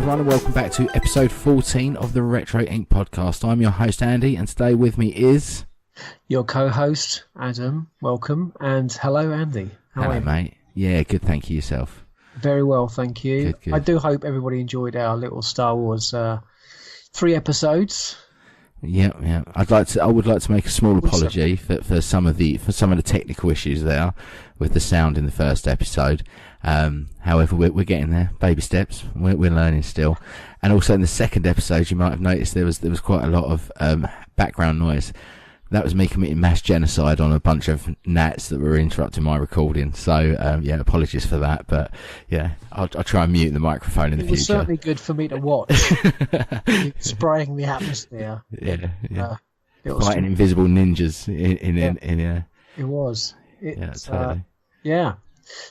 everyone, and welcome back to episode 14 of the Retro Inc. podcast. I'm your host, Andy, and today with me is... your co-host, Adam. Welcome, and hello, Andy. How are you, mate? Yeah, good, thank you. Yourself? Very well, thank you. Good. I do hope everybody enjoyed our little Star Wars 3 episodes. Yeah. I would like to make a small apology for some of the technical issues there with the sound in the first episode. However, we're getting there, baby steps. We're learning still, and also in the second episode, you might have noticed there was quite a lot of background noise. That was me committing mass genocide on a bunch of gnats that were interrupting my recording. So, apologies for that. But, yeah, I'll try and mute the microphone in the future. It was certainly good for me to watch. Spraying the atmosphere. Yeah. Fighting invisible ninjas in It was. Totally. Yeah.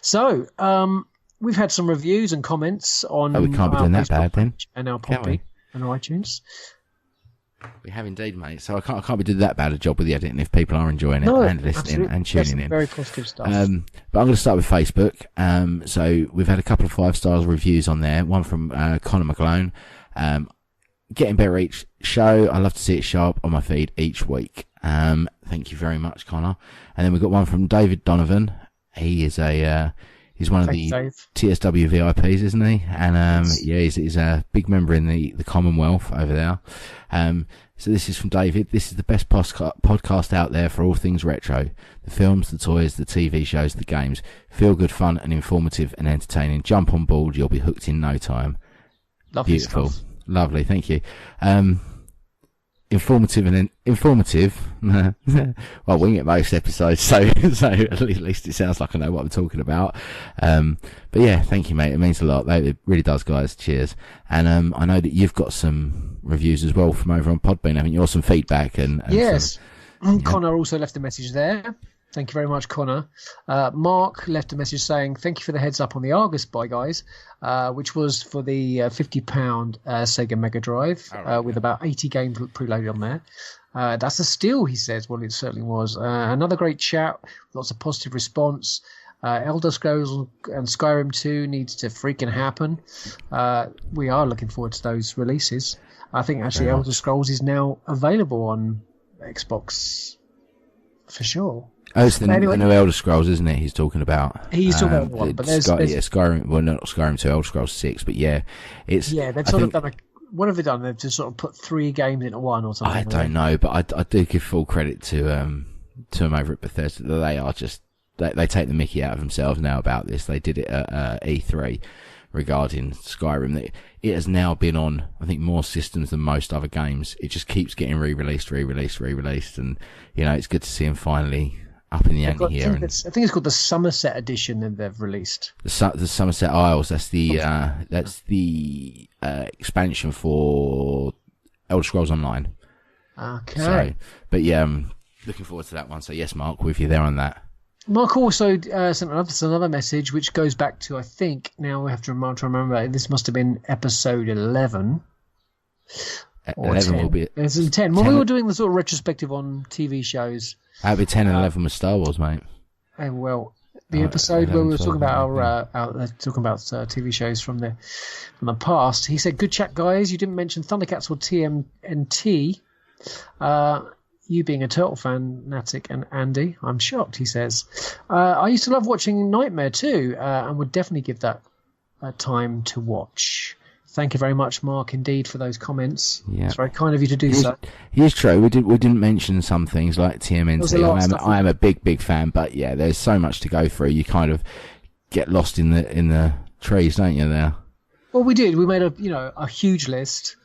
So, we've had some reviews and comments on we can't be doing that bad then. And our Poppy and iTunes. We have indeed, mate. So I can't be doing that bad a job with the editing if people are enjoying it and listening absolutely. and tuning in. Very positive stuff. But I'm going to start with Facebook. So we've had a couple of 5-star reviews on there. One from Connor McGlone. Getting better each show. I love to see it sharp on my feed each week. Thank you very much, Connor. And then we've got one from David Donovan. He is he's one of the TSW VIPs, isn't he? And he's a big member in the Commonwealth over there. So this is from David. This is the best podcast out there for all things retro. The films, the toys, the TV shows, the games. Feel good, fun, and informative and entertaining. Jump on board. You'll be hooked in no time. Lovely Beautiful. Stuff. Lovely. Thank you. Informative. Well, we get most episodes, so at least it sounds like I know what I'm talking about. But yeah, thank you, mate. It means a lot. It really does, guys. Cheers. And I know that you've got some reviews as well from over on Podbean, haven't you? Or some feedback and yes. Connor also left a message there. Thank you very much, Connor. Mark left a message saying, thank you for the heads up on the Argus buy, guys, which was for the £50 Sega Mega Drive with about 80 games preloaded on there. That's a steal, he says. Well, it certainly was. Another great chat, lots of positive response. Elder Scrolls and Skyrim 2 needs to freaking happen. We are looking forward to those releases. I think actually Elder Scrolls is now available on Xbox for sure. Oh, it's the new Elder Scrolls, isn't it? He's talking about. He's talking about one, but there's Skyrim. Well, not Skyrim 2, Elder Scrolls 6, but yeah, it's. Yeah, they've sort of done. What have they done? They've just sort of put 3 games into one or something. I don't know, but I do give full credit to them over at Bethesda. They are just they take the mickey out of themselves now about this. They did it at E3 regarding Skyrim. It has now been on, I think, more systems than most other games. It just keeps getting re-released, and it's good to see them finally up in the ante here. I think it's called the Somerset Edition that they've released. The Somerset Isles. That's the expansion for Elder Scrolls Online. Okay. So, but yeah, I'm looking forward to that one. So yes, Mark, with you there on that. Mark also sent another message, which goes back to, I think, now we have to remember, this must have been episode 11. 11 will be... It's in 10. When we were doing the sort of retrospective on TV shows... That'd be 10 and 11 with Star Wars, mate. Well, the episode where we were talking about TV shows from the past, he said, good chat, guys. You didn't mention Thundercats or TMNT. You being a Turtle fan, Natic and Andy, I'm shocked, he says. I used to love watching Nightmare too, and would definitely give that time to watch. Thank you very much, Mark, indeed, for those comments. Yeah. It's very kind of you to do so. It is true. We didn't mention some things like TMNT. I am a big fan, but yeah, there's so much to go through. You kind of get lost in the trees, don't you? There. Well, we did. We made a huge list.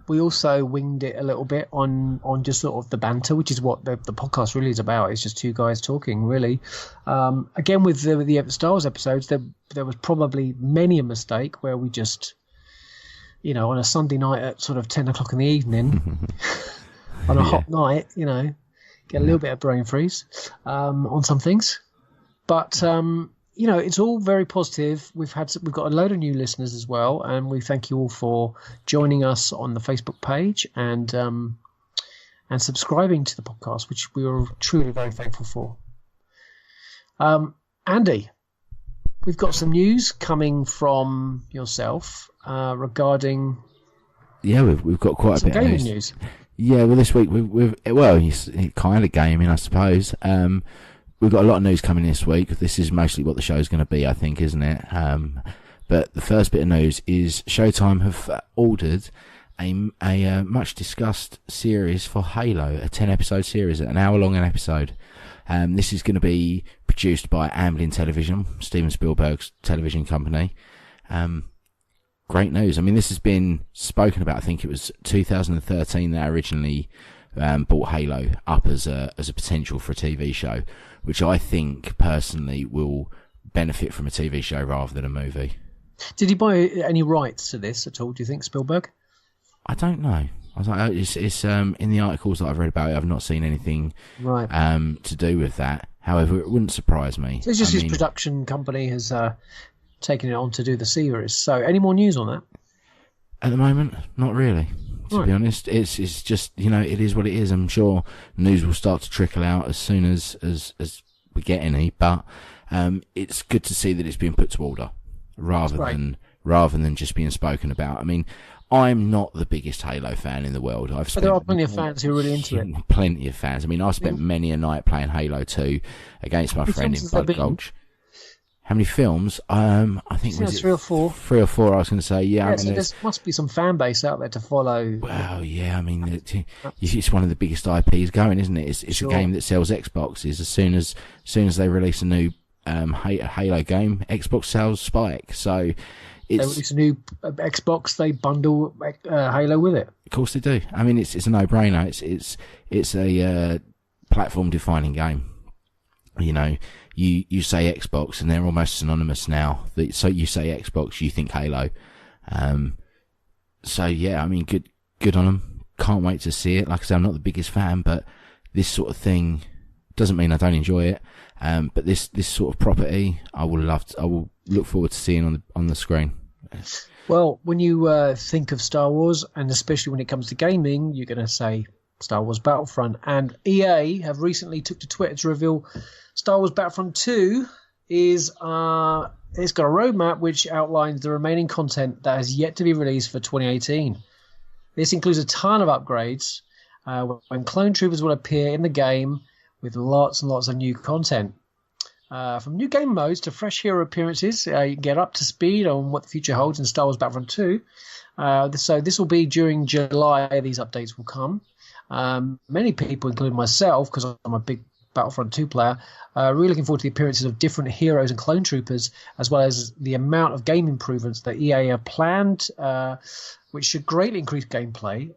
We also winged it a little bit on just sort of the banter, which is what the podcast really is about. It's just two guys talking, really. Again, with the Star Wars episodes, there was probably many a mistake where we just, on a Sunday night at sort of 10 o'clock in the evening, on a hot night, get a little bit of brain freeze on some things. But it's all very positive. We've got a load of new listeners as well, and we thank you all for joining us on the Facebook page and subscribing to the podcast, which we are truly very thankful for. Andy, we've got some news coming from yourself regarding. Yeah, we've got quite a bit of news. Yeah, well, this week it's kind of gaming, I suppose. We've got a lot of news coming this week. This is mostly what the show's going to be, I think, isn't it? But the first bit of news is Showtime have ordered a much discussed series for Halo, a 10-episode series, an hour-long an episode. This is going to be produced by Amblin Television, Steven Spielberg's television company. Great news. I mean, this has been spoken about. I think it was 2013 that originally brought Halo up as a potential for a TV show, which I think personally will benefit from a TV show rather than a movie. Did he buy any rights to this at all, do you think, Spielberg? I don't know. It's in the articles that I've read about it, I've not seen anything to do with that. However, it wouldn't surprise me. So it's just his production company has taken it on to do the series. So, any more news on that? At the moment, not really. To be honest, it's just, it is what it is. I'm sure news will start to trickle out as soon as we get any. But it's good to see that it's being put to order rather than just being spoken about. I mean, I'm not the biggest Halo fan in the world. But there are plenty of fans who are really into it. Plenty of fans. I mean, I spent many a night playing Halo 2 against my friend in Blood Gulch. How many films? I think it was 3 or 4. 3 or 4, I was going to say. Yeah, so there must be some fan base out there to follow. Well, yeah, I mean, it's one of the biggest IPs going, isn't it? It's a game that sells Xboxes. As soon as they release a new Halo game, Xbox sales spike. So they release a new Xbox, they bundle Halo with it. Of course they do. I mean, it's a no-brainer. It's a platform-defining game. You say Xbox and they're almost synonymous now. So you say Xbox, you think Halo. So yeah, I mean, good on them. Can't wait to see it. Like I say, I'm not the biggest fan, but this sort of thing doesn't mean I don't enjoy it. But this sort of property, I will look forward to seeing on the screen. Well, when you think of Star Wars, and especially when it comes to gaming, you're going to say Star Wars Battlefront. And EA have recently took to Twitter to reveal Star Wars Battlefront 2 it's got a roadmap which outlines the remaining content that has yet to be released for 2018. This includes a ton of upgrades when clone troopers will appear in the game with lots and lots of new content. From new game modes to fresh hero appearances, you can get up to speed on what the future holds in Star Wars Battlefront 2. So this will be during July, these updates will come. Many people, including myself, because I'm a big Battlefront 2 player, really looking forward to the appearances of different heroes and clone troopers, as well as the amount of game improvements that EA have planned, which should greatly increase gameplay,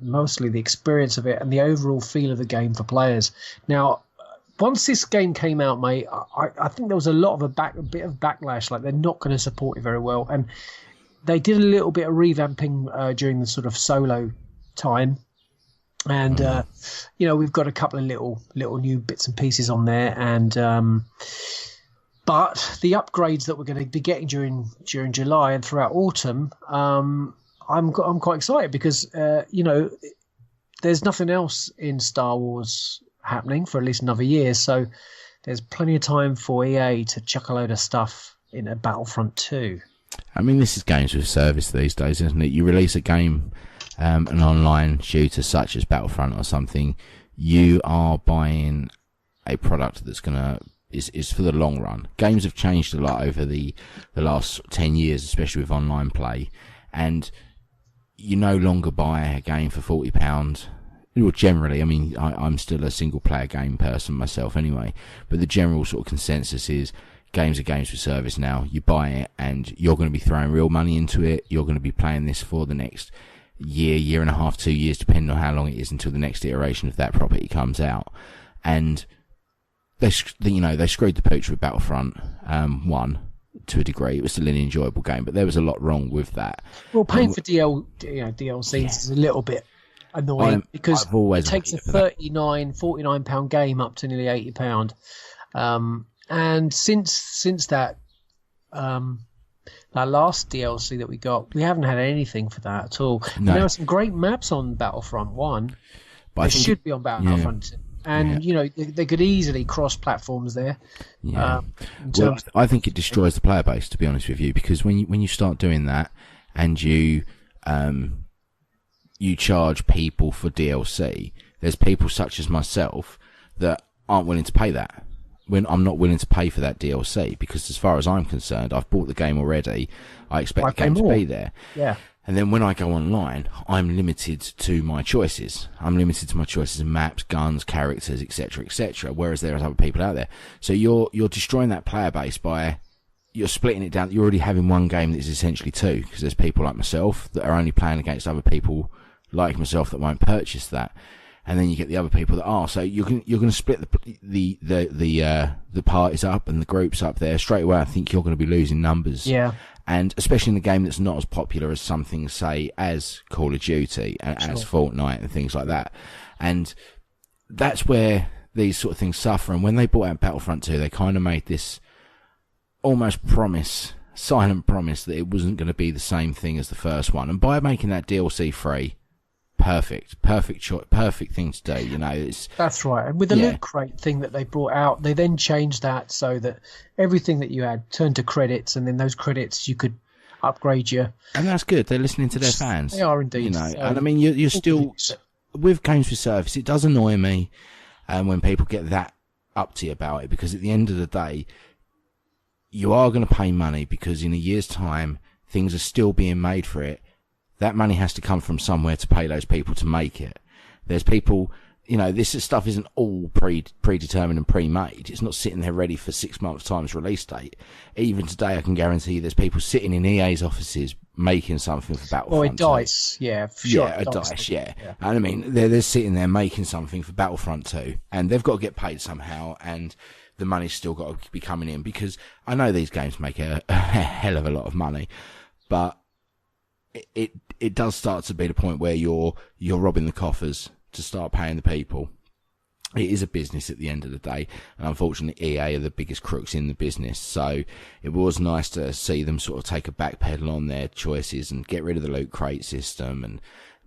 mostly the experience of it and the overall feel of the game for players. Now, once this game came out, mate, I think there was a bit of backlash, like they're not going to support it very well, and they did a little bit of revamping during the sort of solo time. And we've got a couple of little new bits and pieces on there, and but the upgrades that we're going to be getting during July and throughout autumn, I'm quite excited because there's nothing else in Star Wars happening for at least another year, so there's plenty of time for EA to chuck a load of stuff in a Battlefront 2. I mean, this is games with service these days, isn't it? You release a game, an online shooter such as Battlefront or something, you are buying a product that's is for the long run. Games have changed a lot over the last 10 years, especially with online play, and you no longer buy a game for £40. Well, generally, I mean, I'm still a single player game person myself anyway, but the general sort of consensus is games are games with service now. You buy it and you're going to be throwing real money into it. You're going to be playing this for the next year and a half, 2 years, depending on how long it is until the next iteration of that property comes out. And they screwed the pooch with Battlefront 1 to a degree. It was still an enjoyable game, but there was a lot wrong with that. Well, paying for DLCs is a little bit annoying because it takes a £39-49 game up to nearly £80. And since that last DLC that we got, we haven't had anything for that at all. No. There are some great maps on Battlefront 1. But there should be on Battlefront 2. and they could easily cross platforms there. Yeah. Well, I think it destroys the player base, to be honest with you, because when you start doing that and you charge people for DLC, there's people such as myself that aren't willing to pay that. When I'm not willing to pay for that DLC, because as far as I'm concerned, I've bought the game already. I expect the game to be there. Yeah. And then when I go online, I'm limited to my choices. I'm limited to my choices in maps, guns, characters, etc., etc. Whereas there are other people out there. So you're destroying that player base by you're splitting it down. You're already having one game that is essentially two, because there's people like myself that are only playing against other people like myself that won't purchase that. And then you get the other people that are. So you're going to split the parties up and the groups up there straight away. I think you're going to be losing numbers. Yeah. And especially in a game that's not as popular as something, say, as Call of Duty and as Fortnite and things like that. And that's where these sort of things suffer. And when they brought out Battlefront 2, they kind of made this almost silent promise that it wasn't going to be the same thing as the first one. And by making that DLC free, perfect thing to do. That's right. And with the Loot Crate thing that they brought out, they then changed that so that everything that you had turned to credits, and then those credits you could upgrade your. And that's good. They're listening to their fans. They are indeed. And I mean, you're still with games with service. It does annoy me when people get that uppity about it, because at the end of the day, you are going to pay money, because in a year's time, things are still being made for it. That money has to come from somewhere to pay those people to make it. There's people, this stuff isn't all predetermined and pre-made. It's not sitting there ready for 6 months' time's release date. Even today, I can guarantee you there's people sitting in EA's offices making something for Battlefront. Or a DICE, yeah. For sure. Yeah, a DICE, yeah. And I mean, they're sitting there making something for Battlefront 2, and they've got to get paid somehow, and the money's still got to be coming in, because I know these games make a hell of a lot of money, but it does start to be the point where you're robbing the coffers to start paying the people. It is a business at the end of the day, and unfortunately EA are the biggest crooks in the business. So it was nice to see them sort of take a backpedal on their choices and get rid of the Loot Crate system and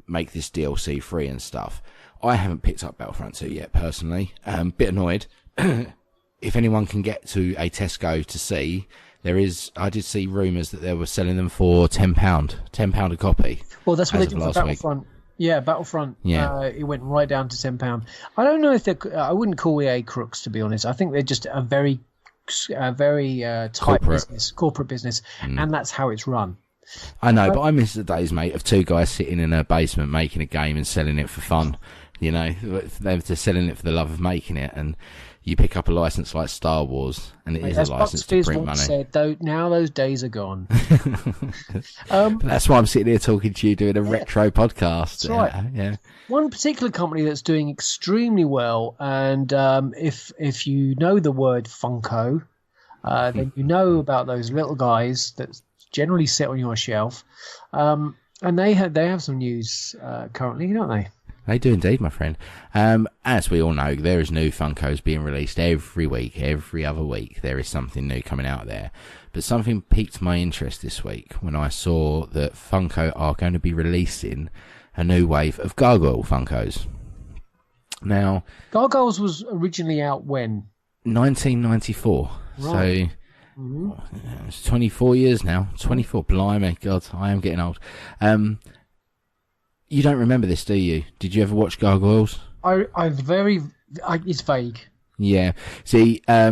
make this DLC free and stuff. I haven't picked up Battlefront 2 yet, personally. Bit annoyed. If anyone can get to a Tesco to see, I did see rumours that they were selling them for £10 a copy. Well, that's what they did for Battlefront. Yeah, Battlefront. Yeah. It went right down to £10. I don't know if I wouldn't call EA crooks, to be honest. I think they're just a very tight corporate business, and that's how it's run. I know, but I miss the days, mate, of two guys sitting in a basement making a game and selling it for fun. They're selling it for the love of making it, and you pick up a license like Star Wars, and it is a license to print money. Said, now those days are gone. But that's why I'm sitting here talking to you, doing a retro podcast. That's right. Yeah. One particular company that's doing extremely well, and if you know the word Funko, then you know about those little guys that generally sit on your shelf, and they have some news currently, don't they? They do indeed, my friend. As we all know, there is new Funkos being released every week, every other week. There is something new coming out there. But something piqued my interest this week when I saw that Funko are going to be releasing a new wave of Gargoyle Funkos. Now, Gargoyles was originally out when? 1994. Right. So it's 24 years now. 24. Blimey, God, I am getting old. You don't remember this, do you? Did you ever watch Gargoyles? It's vague. Yeah. See, I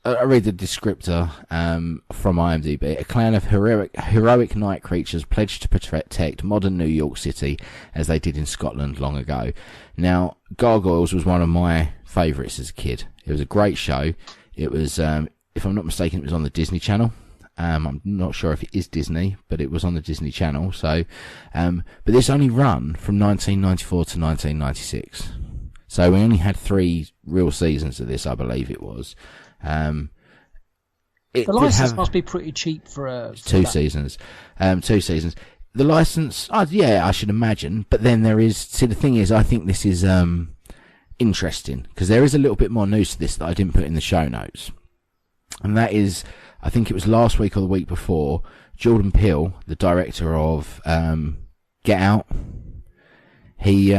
read the descriptor from IMDb. A clan of heroic night creatures pledged to protect modern New York City as they did in Scotland long ago. Now, Gargoyles was one of my favourites as a kid. It was a great show. It was, if I'm not mistaken, it was on the Disney Channel. I'm not sure if it is Disney, but it was on the Disney Channel. So, but this only run from 1994 to 1996. So we only had 3 real seasons of this, I believe it was. The license must be pretty cheap for 2 seasons. 2 seasons. The license, I should imagine. But then the thing is, I think this is interesting because there is a little bit more news to this that I didn't put in the show notes, and that is, I think it was last week or the week before, Jordan Peele, the director of Get Out, he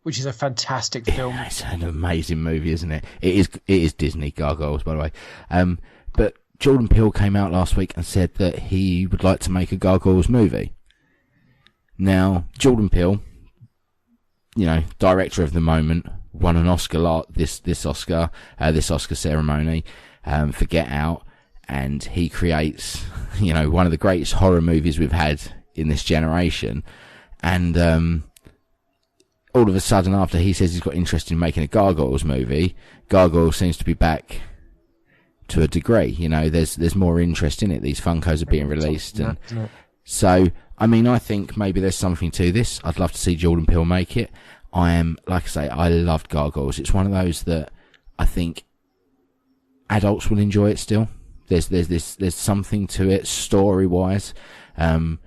which is a fantastic film. It's an amazing movie, isn't it? It is Disney, Gargoyles, by the way. But Jordan Peele came out last week and said that he would like to make a Gargoyles movie. Now, Jordan Peele, director of the moment, won an Oscar this Oscar ceremony for Get Out, and he creates one of the greatest horror movies we've had in this generation, and all of a sudden, after he says he's got interest in making a Gargoyles movie, Gargoyles seems to be back to a degree. There's more interest in it. These Funkos are being released, and so I think maybe there's something to this. I'd love to see Jordan Peele make it. Like I say, I loved Gargoyles. It's one of those that I think adults will enjoy it still. There's something to it story wise. The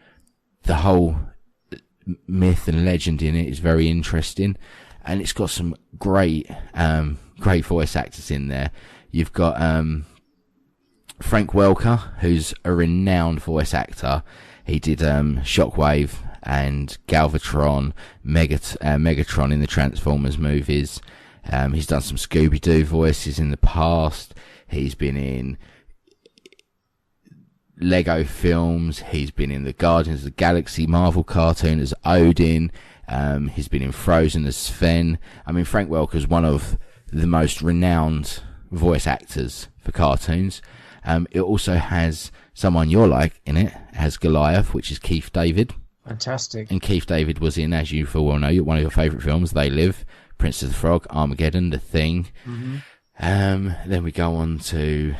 whole myth and legend in it is very interesting, and it's got some great voice actors in there. You've got Frank Welker, who's a renowned voice actor. He did Shockwave and Galvatron, Megatron in the Transformers movies. He's done some Scooby-Doo voices in the past. He's been in Lego films. He's been in the Guardians of the Galaxy Marvel cartoon as Odin. He's been in Frozen as Sven. Frank Welker's one of the most renowned voice actors for cartoons. It also has someone you're like in it. It has Goliath, which is Keith David. Fantastic. And Keith David was in, as you full well know, one of your favourite films, They Live, Prince of the Frog, Armageddon, The Thing. Mm-hmm. Then we go on to,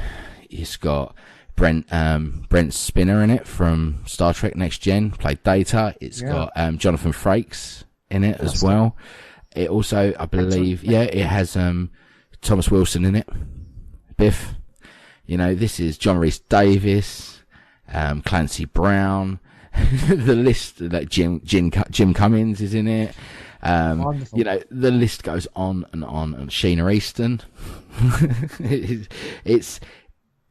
it's got Brent Spinner in it from Star Trek Next Gen, played Data. It's got Jonathan Frakes in it as well. It also, I believe, it has Thomas Wilson in it, Biff. This is John Rhys Davis, Clancy Brown. The list, like Jim Cummings is in it. The list goes on and on. And Sheena Easton. It's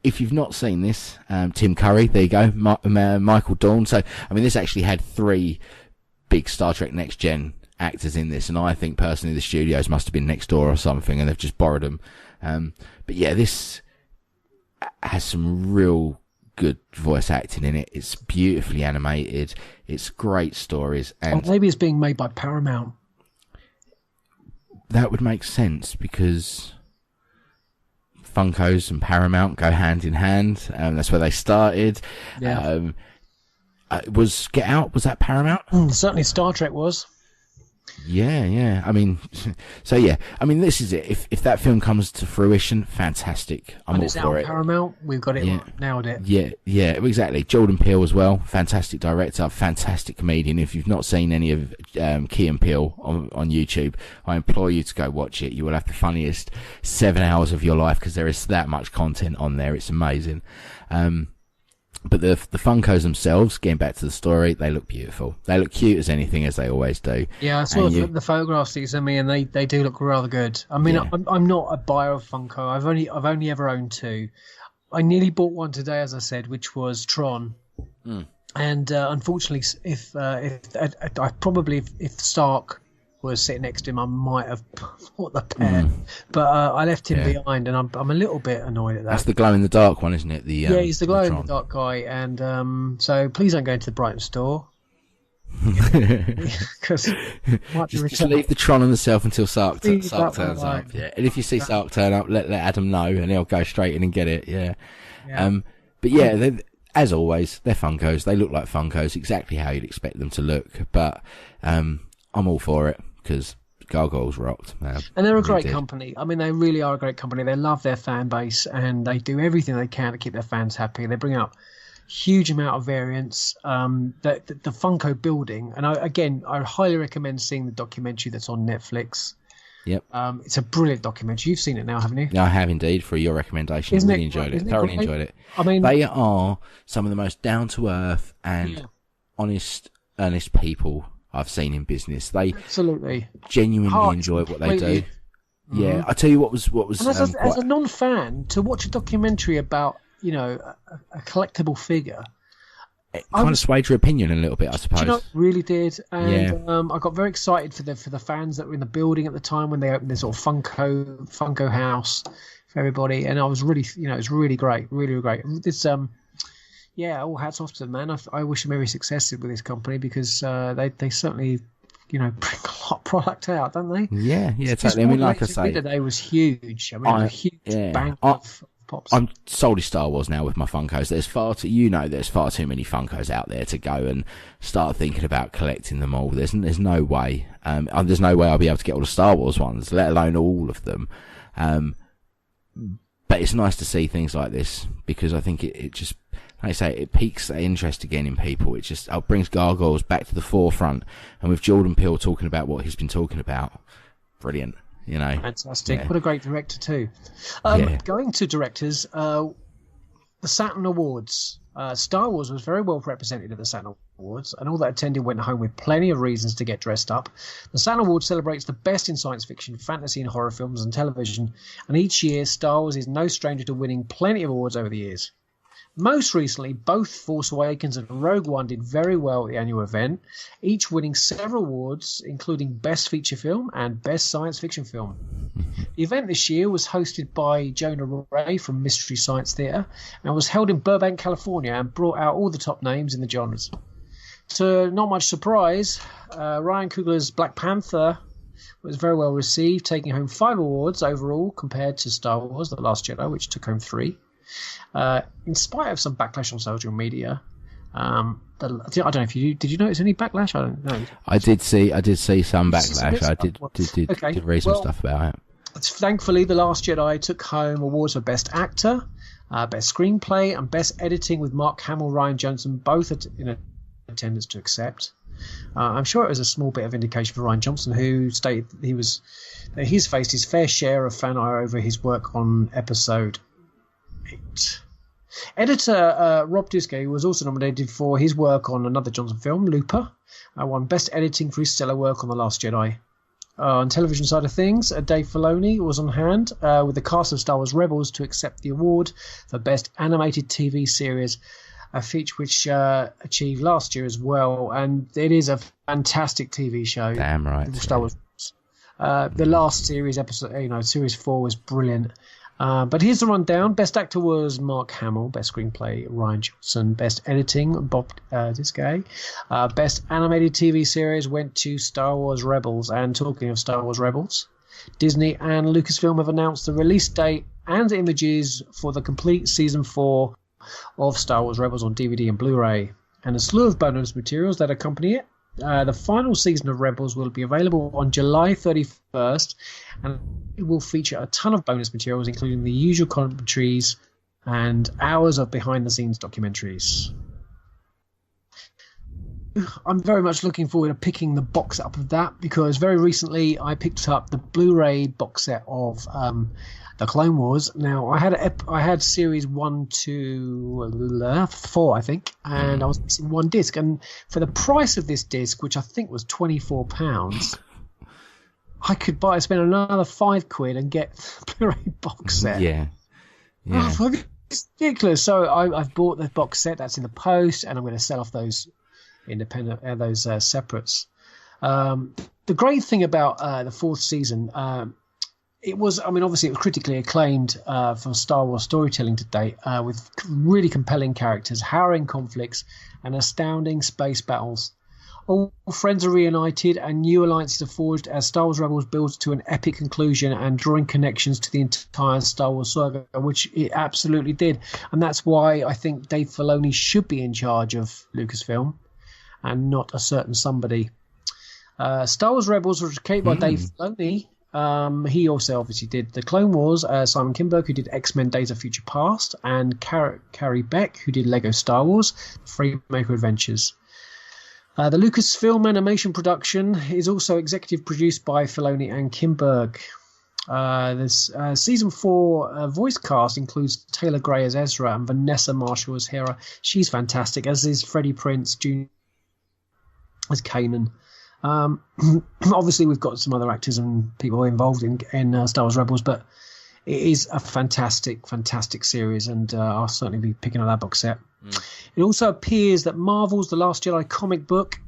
if you've not seen this, Tim Curry, there you go, Michael Dorn. So this actually had 3 big Star Trek Next Gen actors in this, and I think personally the studios must have been next door or something, and they've just borrowed them. But yeah, this has some real good voice acting in it. It's beautifully animated. It's great stories, and maybe it's being made by Paramount. That would make sense because Funkos and Paramount go hand in hand. That's where they started. Yeah. Was Get Out? Was that Paramount? Certainly, Star Trek was. Yeah. So yeah. This is it. If that film comes to fruition, fantastic. I'm all for it. Paramount, we've got it. Nailed it. Yeah, exactly. Jordan Peele as well. Fantastic director, fantastic comedian. If you've not seen any of Key and Peele on YouTube, I implore you to go watch it. You will have the funniest 7 hours of your life because there is that much content on there. It's amazing. But the Funkos themselves, getting back to the story, they look beautiful. They look cute as anything, as they always do. Yeah, I saw the photographs that you sent me, and they do look rather good. I'm not a buyer of Funko. I've only ever owned 2. I nearly bought one today, as I said, which was Tron. And unfortunately, if Stark was sitting next to him, I might have bought the pair. But I left him behind, and I'm a little bit annoyed at that. That's the glow-in-the-dark one, isn't it? He's the glow-in-the-dark guy, and so please don't go into the Brighton store. Because just leave the Tron on the shelf until Sark turns up. Yeah, and if you see Sark turn up, let Adam know, and he'll go straight in and get it. Yeah. But yeah, as always, they're Funkos. They look like Funkos, exactly how you'd expect them to look. But I'm all for it because Gargoyles rocked. And they're a great company. They really are a great company. They love their fan base, and they do everything they can to keep their fans happy. They bring out huge amount of variants. The Funko building, and I highly recommend seeing the documentary that's on Netflix. Yep. It's a brilliant documentary. You've seen it now, haven't you? I have indeed, for your recommendation. Really enjoyed it. Thoroughly enjoyed it. They are some of the most down-to-earth and honest, earnest people I've seen in business. They absolutely genuinely enjoy what they do. Yeah, I tell you what was. And as a non-fan, to watch a documentary about a collectible figure, it kind of swayed your opinion a little bit, I suppose. You know, it really did, and Yeah. I got very excited for the fans that were in the building at the time when they opened this sort of Funko house for everybody, and I was really, it was really great, really great. This all hats off to them, man. I wish them every success with this company because they certainly bring a lot of product out, don't they? Yeah, totally. I mean, like I say, today was huge. I mean, a huge bank of pops. I'm solely Star Wars now with my Funkos. There's far too many Funkos out there to go and start thinking about collecting them all. There's no way. There's no way I'll be able to get all the Star Wars ones, let alone all of them. But it's nice to see things like this because I think it just, like I say, it piques the interest again in people. It just brings Gargoyles back to the forefront. And with Jordan Peele talking about what he's been talking about, brilliant. Fantastic. Yeah. What a great director too. Going to directors, the Saturn Awards. Star Wars was very well represented at the Saturn Awards, and all that attended went home with plenty of reasons to get dressed up. The Saturn Awards celebrates the best in science fiction, fantasy, and horror films and television, and each year Star Wars is no stranger to winning plenty of awards over the years. Most recently, both Force Awakens and Rogue One did very well at the annual event, each winning several awards, including Best Feature Film and Best Science Fiction Film. The event this year was hosted by Jonah Ray from Mystery Science Theater and was held in Burbank, California, and brought out all the top names in the genres. To not much surprise, Ryan Coogler's Black Panther was very well received, taking home 5 awards overall compared to Star Wars: The Last Jedi, which took home 3. In spite of some backlash on social media, I don't know if did you notice any backlash? I don't know. I did see some backlash. I did read some stuff about it. Thankfully, The Last Jedi took home awards for Best Actor, Best Screenplay, and Best Editing, with Mark Hamill, Ryan Johnson both in attendance to accept. I'm sure it was a small bit of indication for Ryan Johnson, who stated he's faced his fair share of fan ire over his work on Episode 8. Editor Rob Diskey was also nominated for his work on another Johnson film, Looper. Won Best Editing for his stellar work on The Last Jedi. On television side of things, Dave Filoni was on hand with the cast of Star Wars Rebels to accept the award for Best Animated TV Series, a feature which achieved last year as well. And it is a fantastic TV show. Damn right. Star Wars. The last series episode, Series 4 was brilliant. But here's the rundown. Best Actor was Mark Hamill. Best Screenplay, Ryan Johnson. Best Editing, Bob Diskey. Best Animated TV Series went to Star Wars Rebels. And talking of Star Wars Rebels, Disney and Lucasfilm have announced the release date and images for the complete Season 4 of Star Wars Rebels on DVD and Blu-ray, and a slew of bonus materials that accompany it. The final season of Rebels will be available on July 31st, and it will feature a ton of bonus materials, including the usual commentaries and hours of behind-the-scenes documentaries. I'm very much looking forward to picking the box up of that, because very recently I picked up the Blu-ray box set of the Clone Wars. Now, I had series 1 to 4, I think, and I was missing one disc. And for the price of this disc, which I think was £24, I could spend another £5 and get the Blu-ray box set. Yeah. It's ridiculous. So I've bought the box set that's in the post, and I'm going to sell off those independent, separates. The great thing about the 4th season. Obviously it was critically acclaimed for Star Wars storytelling to date, with really compelling characters, harrowing conflicts, and astounding space battles. All friends are reunited and new alliances are forged as Star Wars Rebels builds to an epic conclusion and drawing connections to the entire Star Wars saga, which it absolutely did. And that's why I think Dave Filoni should be in charge of Lucasfilm and not a certain somebody. Star Wars Rebels was created by Dave Filoni. He also obviously did the Clone Wars, Simon Kinberg, who did X-Men Days of Future Past, and Carrie Beck, who did Lego Star Wars, Freemaker Adventures. The Lucasfilm animation production is also executive produced by Filoni and Kinberg. This season 4 voice cast includes Taylor Gray as Ezra and Vanessa Marshall as Hera. She's fantastic, as is Freddie Prinze Jr. as Kanan. Obviously, we've got some other actors and people involved in Star Wars Rebels, but it is a fantastic, fantastic series, and I'll certainly be picking up that box set. It also appears that Marvel's The Last Jedi comic book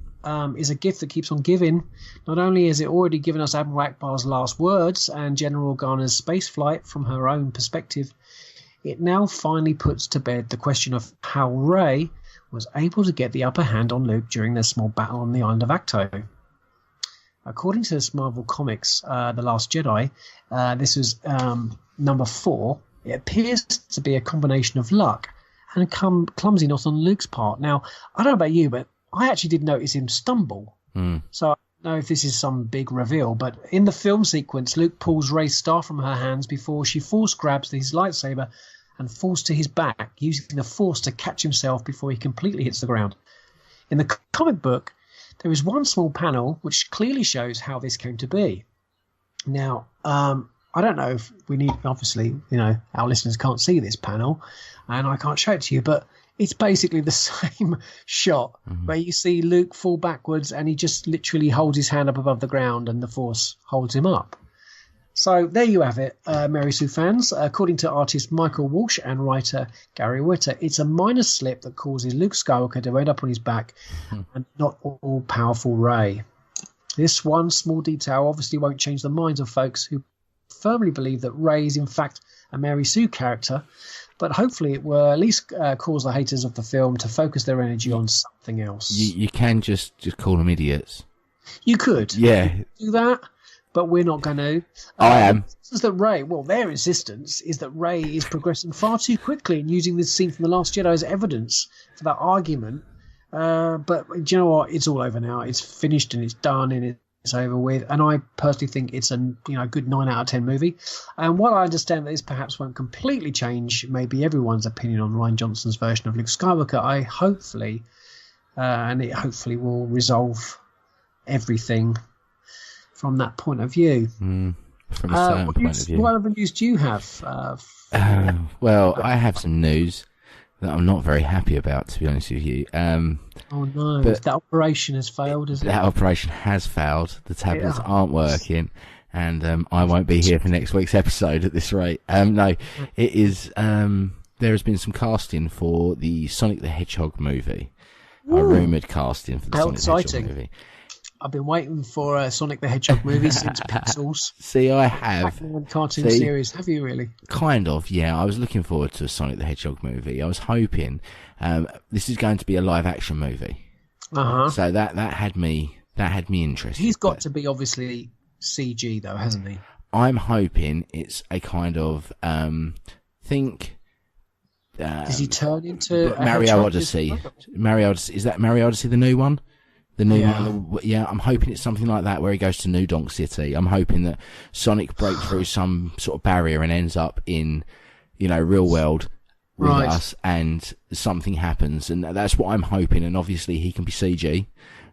is a gift that keeps on giving. Not only has it already given us Admiral Akbar's last words and General Organa's space flight from her own perspective, it now finally puts to bed the question of how Rey was able to get the upper hand on Luke during their small battle on the island of Acto. According to this Marvel Comics, The Last Jedi, this was number 4. It appears to be a combination of luck and clumsiness on Luke's part. Now, I don't know about you, but I actually did notice him stumble. So I don't know if this is some big reveal, but in the film sequence, Luke pulls Rey's star from her hands before she force grabs his lightsaber and falls to his back, using the force to catch himself before he completely hits the ground. In the comic book, there is one small panel which clearly shows how this came to be. Now, I don't know if we need, obviously, our listeners can't see this panel, and I can't show it to you, but it's basically the same shot where you see Luke fall backwards and he just literally holds his hand up above the ground and the Force holds him up. So there you have it, Mary Sue fans. According to artist Michael Walsh and writer Gary Whitta, it's a minor slip that causes Luke Skywalker to end up on his back and not all-powerful Rey. This one small detail obviously won't change the minds of folks who firmly believe that Rey is in fact a Mary Sue character, but hopefully it will at least cause the haters of the film to focus their energy on something else. You can just call them idiots. You could. Yeah. Do that. But we're not going to. I am. Is that their insistence is that Rey is progressing far too quickly and using this scene from The Last Jedi as evidence for that argument. But do you know what? It's all over now. It's finished and it's done and it's over with. And I personally think it's a good 9 out of 10 movie. And while I understand that this perhaps won't completely change maybe everyone's opinion on Rian Johnson's version of Luke Skywalker, I hopefully will resolve everything from that point of view. From a certain point of view. What other news do you have? Well, I have some news that I'm not very happy about, to be honest with you. Oh no, but that operation has failed, isn't it? That operation has failed. The tablets aren't working, and I won't be here for next week's episode at this rate. No, it is. There has been some casting for the Sonic the Hedgehog movie. A rumoured casting for the Sonic the Hedgehog movie. I've been waiting for a Sonic the Hedgehog movie since Pixels. See, I have. Pac-Man cartoon series. Have you really? Kind of, yeah. I was looking forward to a Sonic the Hedgehog movie. I was hoping this is going to be a live-action movie. So that had me interested. He's got to be obviously CG though, hasn't he? I'm hoping it's a kind of does he turn into Mario Odyssey? Mario Odyssey, is that Mario Odyssey the new one? The new one, I'm hoping it's something like that where he goes to New Donk City. I'm hoping that Sonic breaks through some sort of barrier and ends up in, real world with us, and something happens, and that's what I'm hoping. And obviously he can be CG,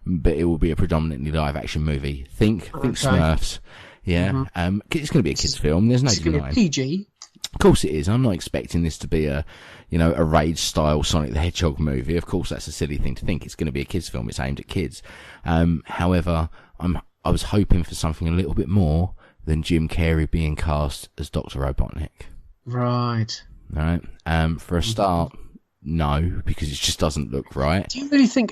but it will be a predominantly live action movie. Think Smurfs, it's going to be a kids' film. There's no denying. PG. Of course it is. I'm not expecting this to be a Rage-style Sonic the Hedgehog movie. Of course, that's a silly thing to think. It's going to be a kids' film. It's aimed at kids. However, I was hoping for something a little bit more than Jim Carrey being cast as Dr. Robotnik. Right. All right. For a start, no, because it just doesn't look right. Do you really think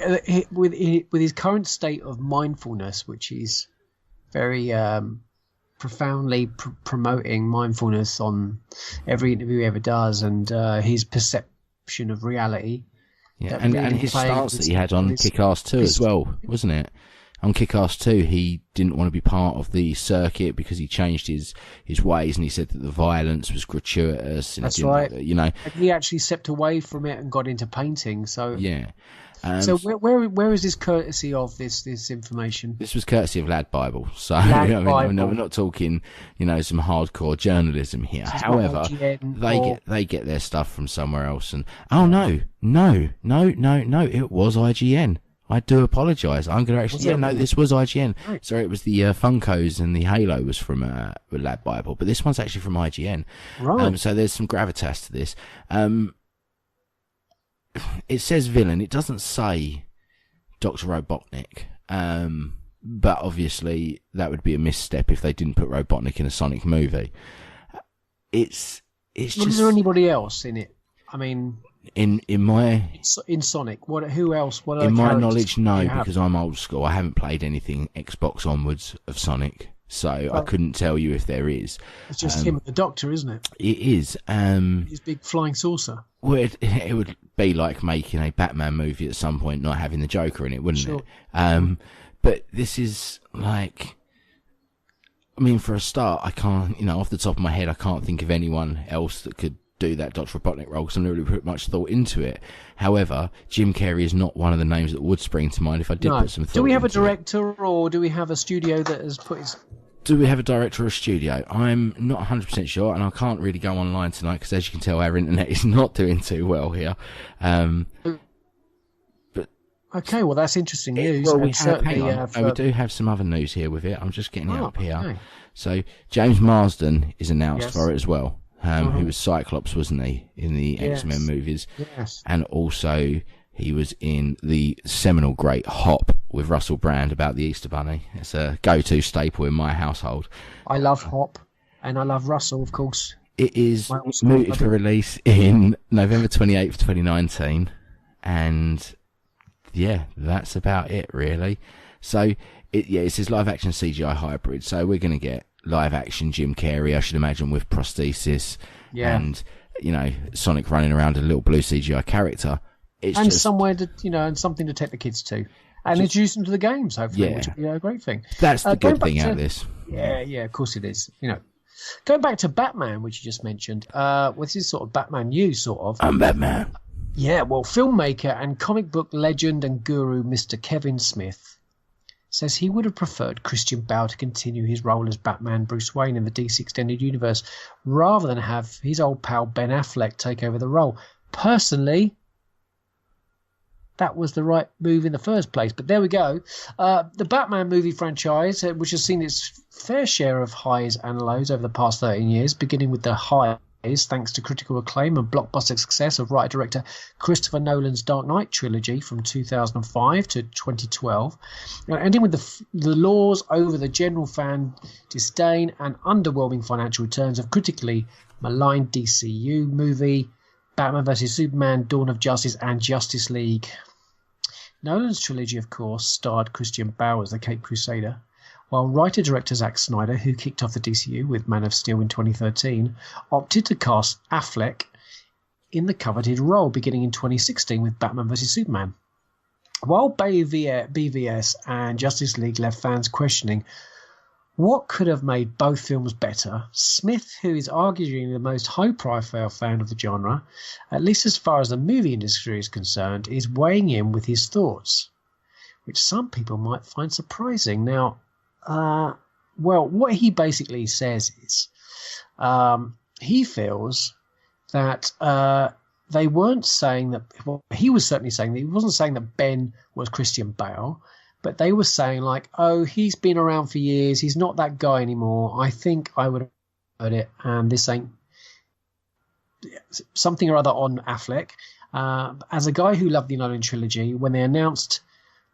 with his current state of mindfulness, which is very profoundly promoting mindfulness on every interview he ever does, and his perception of reality. Yeah, and his stance that he had on Kick-Ass 2 as well, wasn't it? On Kick-Ass 2, he didn't want to be part of the circuit because he changed his ways, and he said that the violence was gratuitous. And that's right. And he actually stepped away from it and got into painting. So yeah. So where is this courtesy of this information? This was courtesy of Lad Bible. So Bible. we're not talking, some hardcore journalism here. However, they get their stuff from somewhere else. And no, it was IGN. I do apologise. I'm going to actually this was IGN. Right. Sorry, it was the Funkos and the Halo was from Lad Bible, but this one's actually from IGN. Right. So there's some gravitas to this. It says villain. It doesn't say Dr. Robotnik. But obviously that would be a misstep if they didn't put Robotnik in a Sonic movie. it's Well, just is there anybody else in it? I mean, in my in Sonic, who else? What other in my characters knowledge, do no, you have? because I'm old school. I haven't played anything Xbox onwards of Sonic, so I couldn't tell you if there is. It's just him and the Doctor, isn't it? It is. His big flying saucer. Well, it would be like making a Batman movie at some point, not having the Joker in it, wouldn't Sure. it? But this is like, I mean, for a start, I can't, off the top of my head, I can't think of anyone else that could do that Dr. Robotnik role because I've never really put much thought into it. However, Jim Carrey is not one of the names that would spring to mind if I did put some thought. Do we have a into it. director, or do we have a studio that has put his... Do we have a director or a studio? I'm not 100% sure, and I can't really go online tonight because, as you can tell, our internet is not doing too well here. Okay, well, that's interesting news. Well, and we do have some other news here with it. I'm just getting it up here. Okay. So, James Marsden is announced Yes. for it as well, who was Cyclops, wasn't he, in the Yes. X-Men movies? Yes. And also, he was in the seminal great Hop with Russell Brand about the Easter Bunny. It's a go-to staple in my household. I love Hop, and I love Russell, of course. It is Well, also, mooted I for do- release in November 28th, 2019. And yeah, that's about it, really. So, it's his live-action CGI hybrid. So we're going to get live-action Jim Carrey, I should imagine, with prosthesis. Yeah. And, Sonic running around a little blue CGI character. It's And just, somewhere to, and something to take the kids to. And introduce them to the games, hopefully, Yeah. which would be a great thing. that's the going good back thing out to- of this. Yeah, of course it is. Going back to Batman, which you just mentioned, this is sort of Batman news, sort of. I'm Batman. Yeah, well, filmmaker and comic book legend and guru Mr. Kevin Smith says he would have preferred Christian Bale to continue his role as Batman Bruce Wayne in the DC Extended Universe rather than have his old pal Ben Affleck take over the role. Personally, that was the right move in the first place. But there we go. The Batman movie franchise, which has seen its fair share of highs and lows over the past 13 years, beginning with the highs thanks to critical acclaim and blockbuster success of writer-director Christopher Nolan's Dark Knight trilogy from 2005 to 2012, and ending with the laws over the general fan disdain and underwhelming financial returns of critically maligned DCU movie Batman vs Superman, Dawn of Justice and Justice League. Nolan's trilogy, of course, starred Christian Bale as the Caped Crusader, while writer-director Zack Snyder, who kicked off the DCU with Man of Steel in 2013, opted to cast Affleck in the coveted role beginning in 2016 with Batman vs Superman. While BVS and Justice League left fans questioning what could have made both films better, Smith, who is arguably the most high-profile fan of the genre, at least as far as the movie industry is concerned, is weighing in with his thoughts, which some people might find surprising. Now, well, what he basically says is he feels that they weren't saying that. Well, he was certainly saying that he wasn't saying that Ben was Christian Bale, but they were saying like, oh, he's been around for years. He's not that guy anymore. I think I would have heard it, and this ain't something or other on Affleck. As a guy who loved the Nolan trilogy, when they announced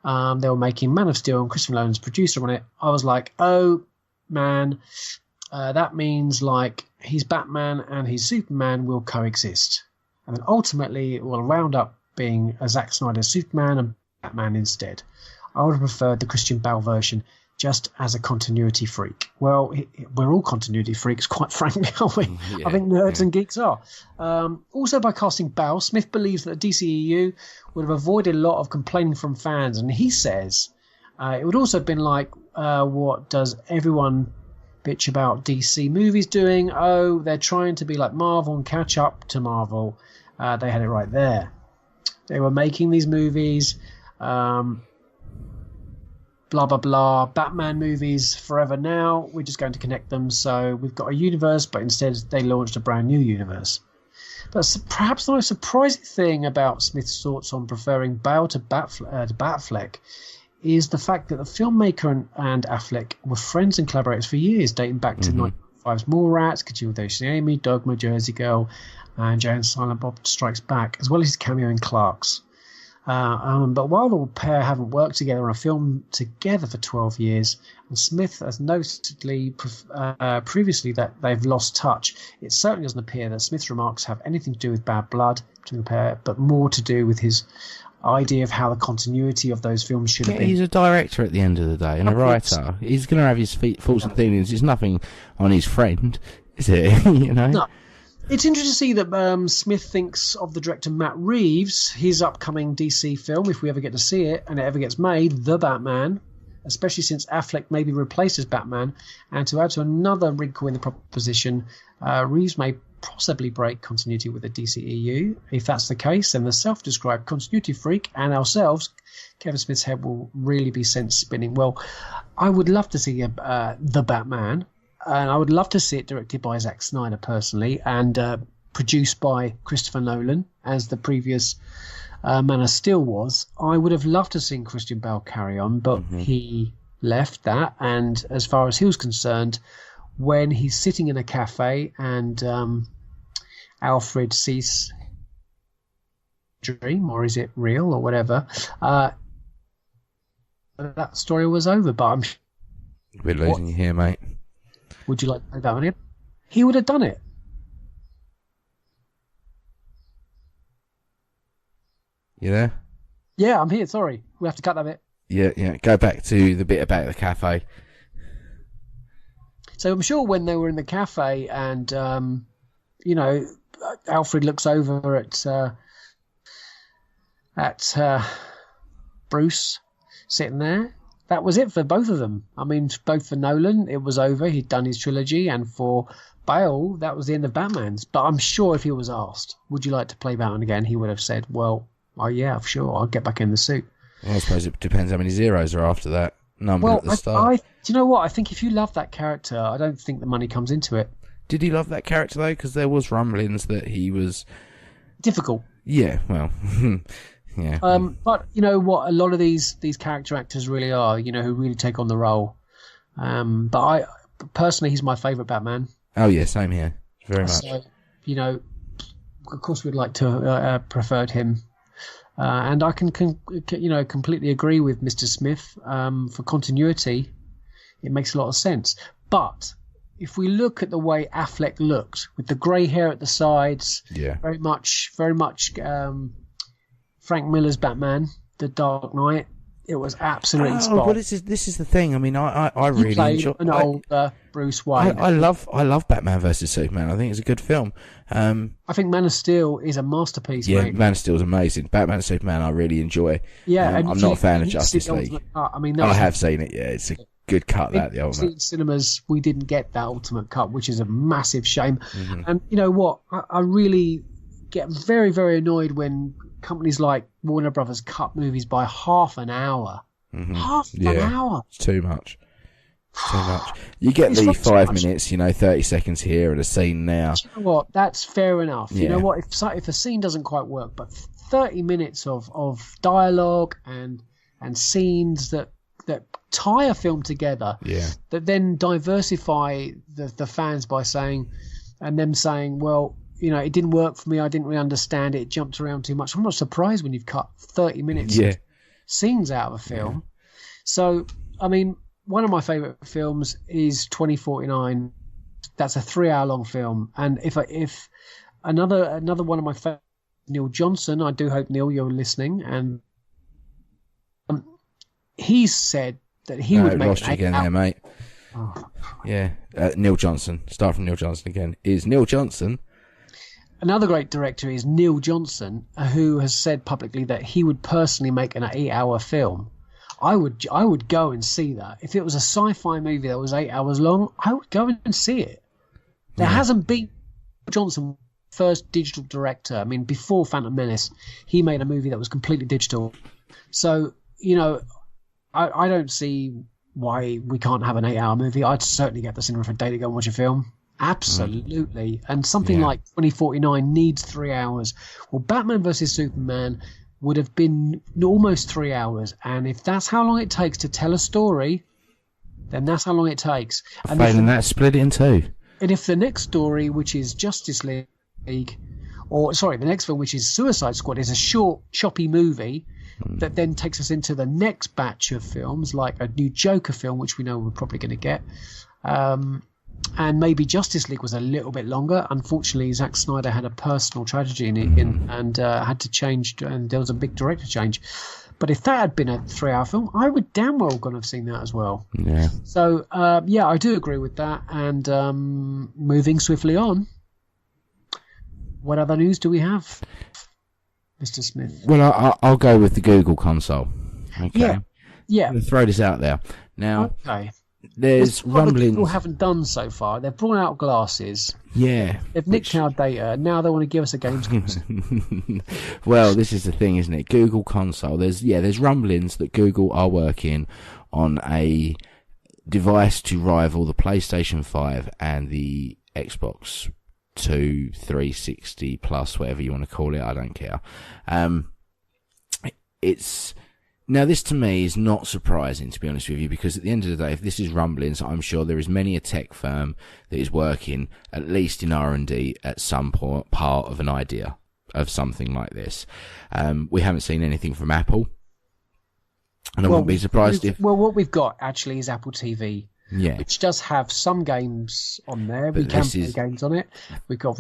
they were making Man of Steel and Christopher Nolan's producer on it, I was like, oh man, that means like his Batman and his Superman will coexist, and then ultimately it will round up being a Zack Snyder Superman and Batman instead. I would have preferred the Christian Bale version just as a continuity freak. Well, we're all continuity freaks, quite frankly, aren't we? Yeah, I think nerds and geeks are. Also, by casting Bale, Smith believes that the DCEU would have avoided a lot of complaining from fans, and he says it would also have been like, what does everyone bitch about DC movies doing? Oh, they're trying to be like Marvel and catch up to Marvel. They had it right there. They were making these movies, blah, blah, blah, Batman movies forever now. We're just going to connect them. So we've got a universe, but instead they launched a brand new universe. But perhaps the most surprising thing about Smith's thoughts on preferring Bale to Batfleck is the fact that the filmmaker and Affleck were friends and collaborators for years, dating back to 1995's Mallrats, Kajil Daisy Amy, Dogma, Jersey Girl, and Jay and Silent Bob Strikes Back, as well as his cameo in Clerks. But while the pair haven't worked together on a film together for 12 years, and Smith has noted previously that they've lost touch, it certainly doesn't appear that Smith's remarks have anything to do with bad blood between the pair, but more to do with his idea of how the continuity of those films should have been. He's a director at the end of the day, and a writer. He's going to have his thoughts and feelings. It's nothing on his friend, is it? You know? No. It's interesting to see that Smith thinks of the director Matt Reeves, his upcoming DC film, if we ever get to see it, and it ever gets made, The Batman, especially since Affleck maybe replaces Batman. And to add to another wrinkle in the proposition, Reeves may possibly break continuity with the DCEU. If that's the case, then the self-described continuity freak and ourselves, Kevin Smith's head will really be sense spinning. Well, I would love to see The Batman. And I would love to see it directed by Zack Snyder personally, and produced by Christopher Nolan, as the previous Man of Steel was. I would have loved to see Christian Bale carry on, but he left that. And as far as he was concerned, when he's sitting in a cafe and Alfred sees dream, or is it real, or whatever, that story was over. But I'm we're losing you here, mate. Would you like to play that one in? He would have done it. You there? Yeah, I'm here. Sorry. We have to cut that bit. Yeah. Go back to the bit about the cafe. So I'm sure when they were in the cafe and, Alfred looks over at Bruce sitting there. That was it for both of them. I mean, both for Nolan, it was over. He'd done his trilogy. And for Bale, that was the end of Batman's. But I'm sure if he was asked, would you like to play Batman again? He would have said, well, yeah, sure. I'll get back in the suit. Well, I suppose it depends how many zeros are after that number at the start. Do you know what? I think if you love that character, I don't think the money comes into it. Did he love that character, though? Because there was rumblings that he was... difficult. Yeah, well... Yeah. But you know what? A lot of these character actors really are, who really take on the role. But I personally, he's my favourite Batman. Oh yeah, same here, very much. So, of course, we'd like to preferred him, and I can completely agree with Mr. Smith. For continuity, it makes a lot of sense. But if we look at the way Affleck looked with the grey hair at the sides, very much. Frank Miller's Batman, The Dark Knight, it was absolutely spot. Well, this is the thing. I mean, I really enjoy an older Bruce Wayne. I love Batman versus Superman. I think it's a good film. I think Man of Steel is a masterpiece. Yeah, mate. Man of Steel is amazing. Batman and Superman, I really enjoy. Yeah, I'm not a fan of Justice League. I mean, I have seen it. Yeah, it's a good cut. The ultimate. In cinemas, we didn't get that ultimate cut, which is a massive shame. And you know what? I really get very, very annoyed when companies like Warner Brothers cut movies by half an hour. Half an hour. It's too much. You get the 5 minutes, 30 seconds here and a scene now. Do you know what? That's fair enough. Yeah. You know what? If a scene doesn't quite work, but 30 minutes of dialogue and scenes that tie a film together, that then diversify the fans by saying, well, it didn't work for me. I didn't really understand it. It jumped around too much. I'm not surprised when you've cut 30 minutes of scenes out of a film. Yeah. So, I mean, one of my favourite films is 2049. That's a 3-hour-long film. And if another one of my favourite, Neil Johnson, I do hope, Neil, you're listening, and he said that he would make lost you again there, mate. Oh. Yeah, Neil Johnson. Start from Neil Johnson again. Is Neil Johnson... Another great director is Neil Johnson, who has said publicly that he would personally make an 8-hour film. I would go and see that. If it was a sci-fi movie that was 8 hours long, I would go and see it. There hasn't been Johnson first digital director. I mean, before Phantom Menace, he made a movie that was completely digital. So, I don't see why we can't have an 8-hour movie. I'd certainly get the cinema for a day to go and watch a film. Absolutely. And something like 2049 needs 3 hours. Well, Batman versus Superman would have been almost 3 hours. And if that's how long it takes to tell a story, then that's how long it takes. And failing that, split it in two. And if the next story, which is Justice League, or sorry, the next film, which is Suicide Squad, is a short, choppy movie that then takes us into the next batch of films, like a new Joker film, which we know we're probably going to get. And maybe Justice League was a little bit longer. Unfortunately, Zack Snyder had a personal tragedy and had to change, and there was a big director change. But if that had been a 3-hour film, I would damn well gonna have seen that as well. Yeah. So, I do agree with that. And moving swiftly on, what other news do we have, Mr. Smith? Well, I'll go with the Google console. Okay. Yeah. I'm going to throw this out there. Now, Okay. there's rumblings. People haven't done so far. They've brought out glasses. Yeah. They've nicked our data. Now they want to give us a games console. Well, this is the thing, isn't it? Google console. There's rumblings that Google are working on a device to rival the PlayStation 5 and the Xbox 2 360 plus, whatever you want to call it. I don't care. Now, this to me is not surprising, to be honest with you, because at the end of the day, if this is rumblings, I'm sure there is many a tech firm that is working, at least in R&D, at some part of an idea of something like this. We haven't seen anything from Apple, and I wouldn't be surprised if... Well, what we've got, actually, is Apple TV. Yeah. Which does have some games on there. We can play games on it. We can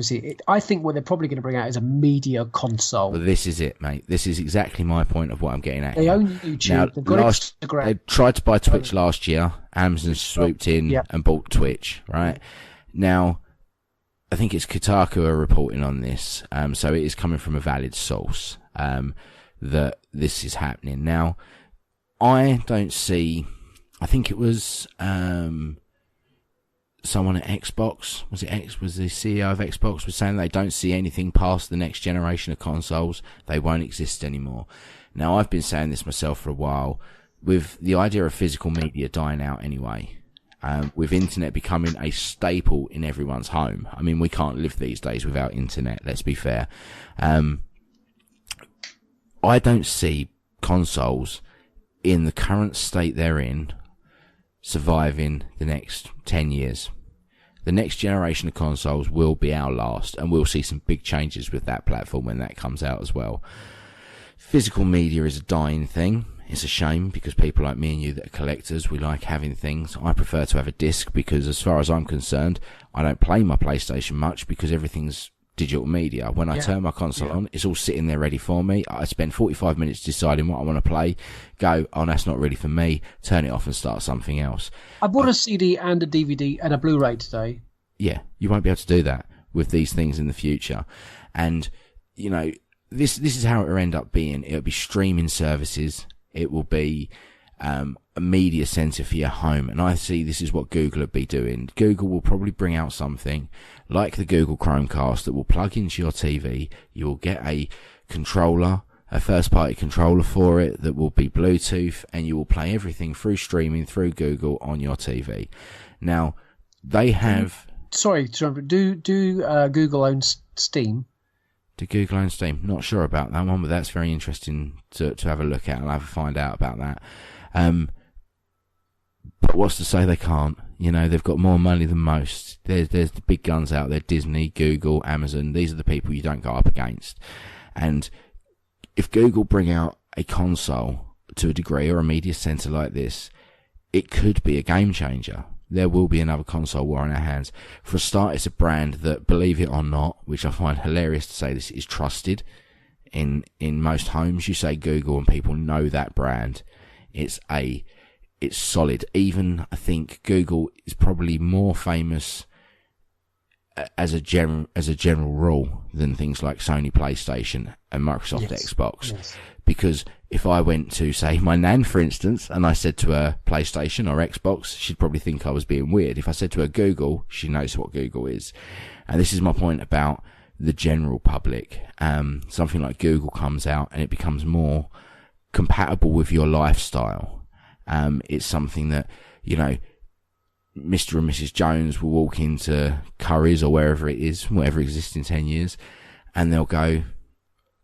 I think what they're probably going to bring out is a media console. But this is it, mate. This is exactly my point of what I'm getting at. They own YouTube. Now, They've got Instagram. They tried to buy Twitch last year. Amazon swooped in and bought Twitch, right? Now, I think it's Kotaku are reporting on this. So it is coming from a valid source that this is happening. Now, I don't see... I think it was someone at Xbox. Was the CEO of Xbox was saying they don't see anything past the next generation of consoles. They won't exist anymore. Now, I've been saying this myself for a while. With the idea of physical media dying out anyway, with internet becoming a staple in everyone's home. I mean, we can't live these days without internet, let's be fair. I don't see consoles in the current state they're in surviving the next 10 years. The next generation of consoles will be our last, and we'll see some big changes with that platform when that comes out as well. Physical media is a dying thing. It's a shame, because people like me and you that are collectors, we like having things. I prefer to have a disc, because as far as I'm concerned, I don't play my PlayStation much because everything's digital media. When I turn my console on, it's all sitting there ready for me. I spend 45 minutes deciding what I want to play, go, oh, that's not really for me, turn it off and start something else. I bought a CD and a DVD and a Blu-ray today. Yeah, you won't be able to do that with these things in the future. And, you know, this is how it will end up being. It'll be streaming services. It will be a media center for your home. And I see this is what Google will be doing. Google will probably bring out something like the Google Chromecast that will plug into your TV. You will get a controller, a first-party controller for it that will be Bluetooth, and you will play everything through streaming through Google on your TV. Now, they have... Sorry, do Google own Steam? Do Google own Steam? Not sure about that one, but that's very interesting to have a look at. I'll have to find out about that. But what's to say they can't? You know, they've got more money than most. There's the big guns out there, Disney, Google, Amazon. These are the people you don't go up against. And if Google bring out a console to a degree, or a media center like this, it could be a game changer. There will be another console war in our hands. For a start, it's a brand that, believe it or not, which I find hilarious to say this, is trusted in most homes. You say Google and people know that brand. It's solid. Even, I think, Google is probably more famous as a general rule than things like Sony PlayStation and Microsoft Xbox. Yes. Because if I went to, say, my nan, for instance, and I said to her PlayStation or Xbox, she'd probably think I was being weird. If I said to her Google, she knows what Google is. And this is my point about the general public. Something like Google comes out and it becomes more compatible with your lifestyle. It's something that, you know, Mr. and Mrs. Jones will walk into Curry's or wherever it is, whatever exists in 10 years, and they'll go,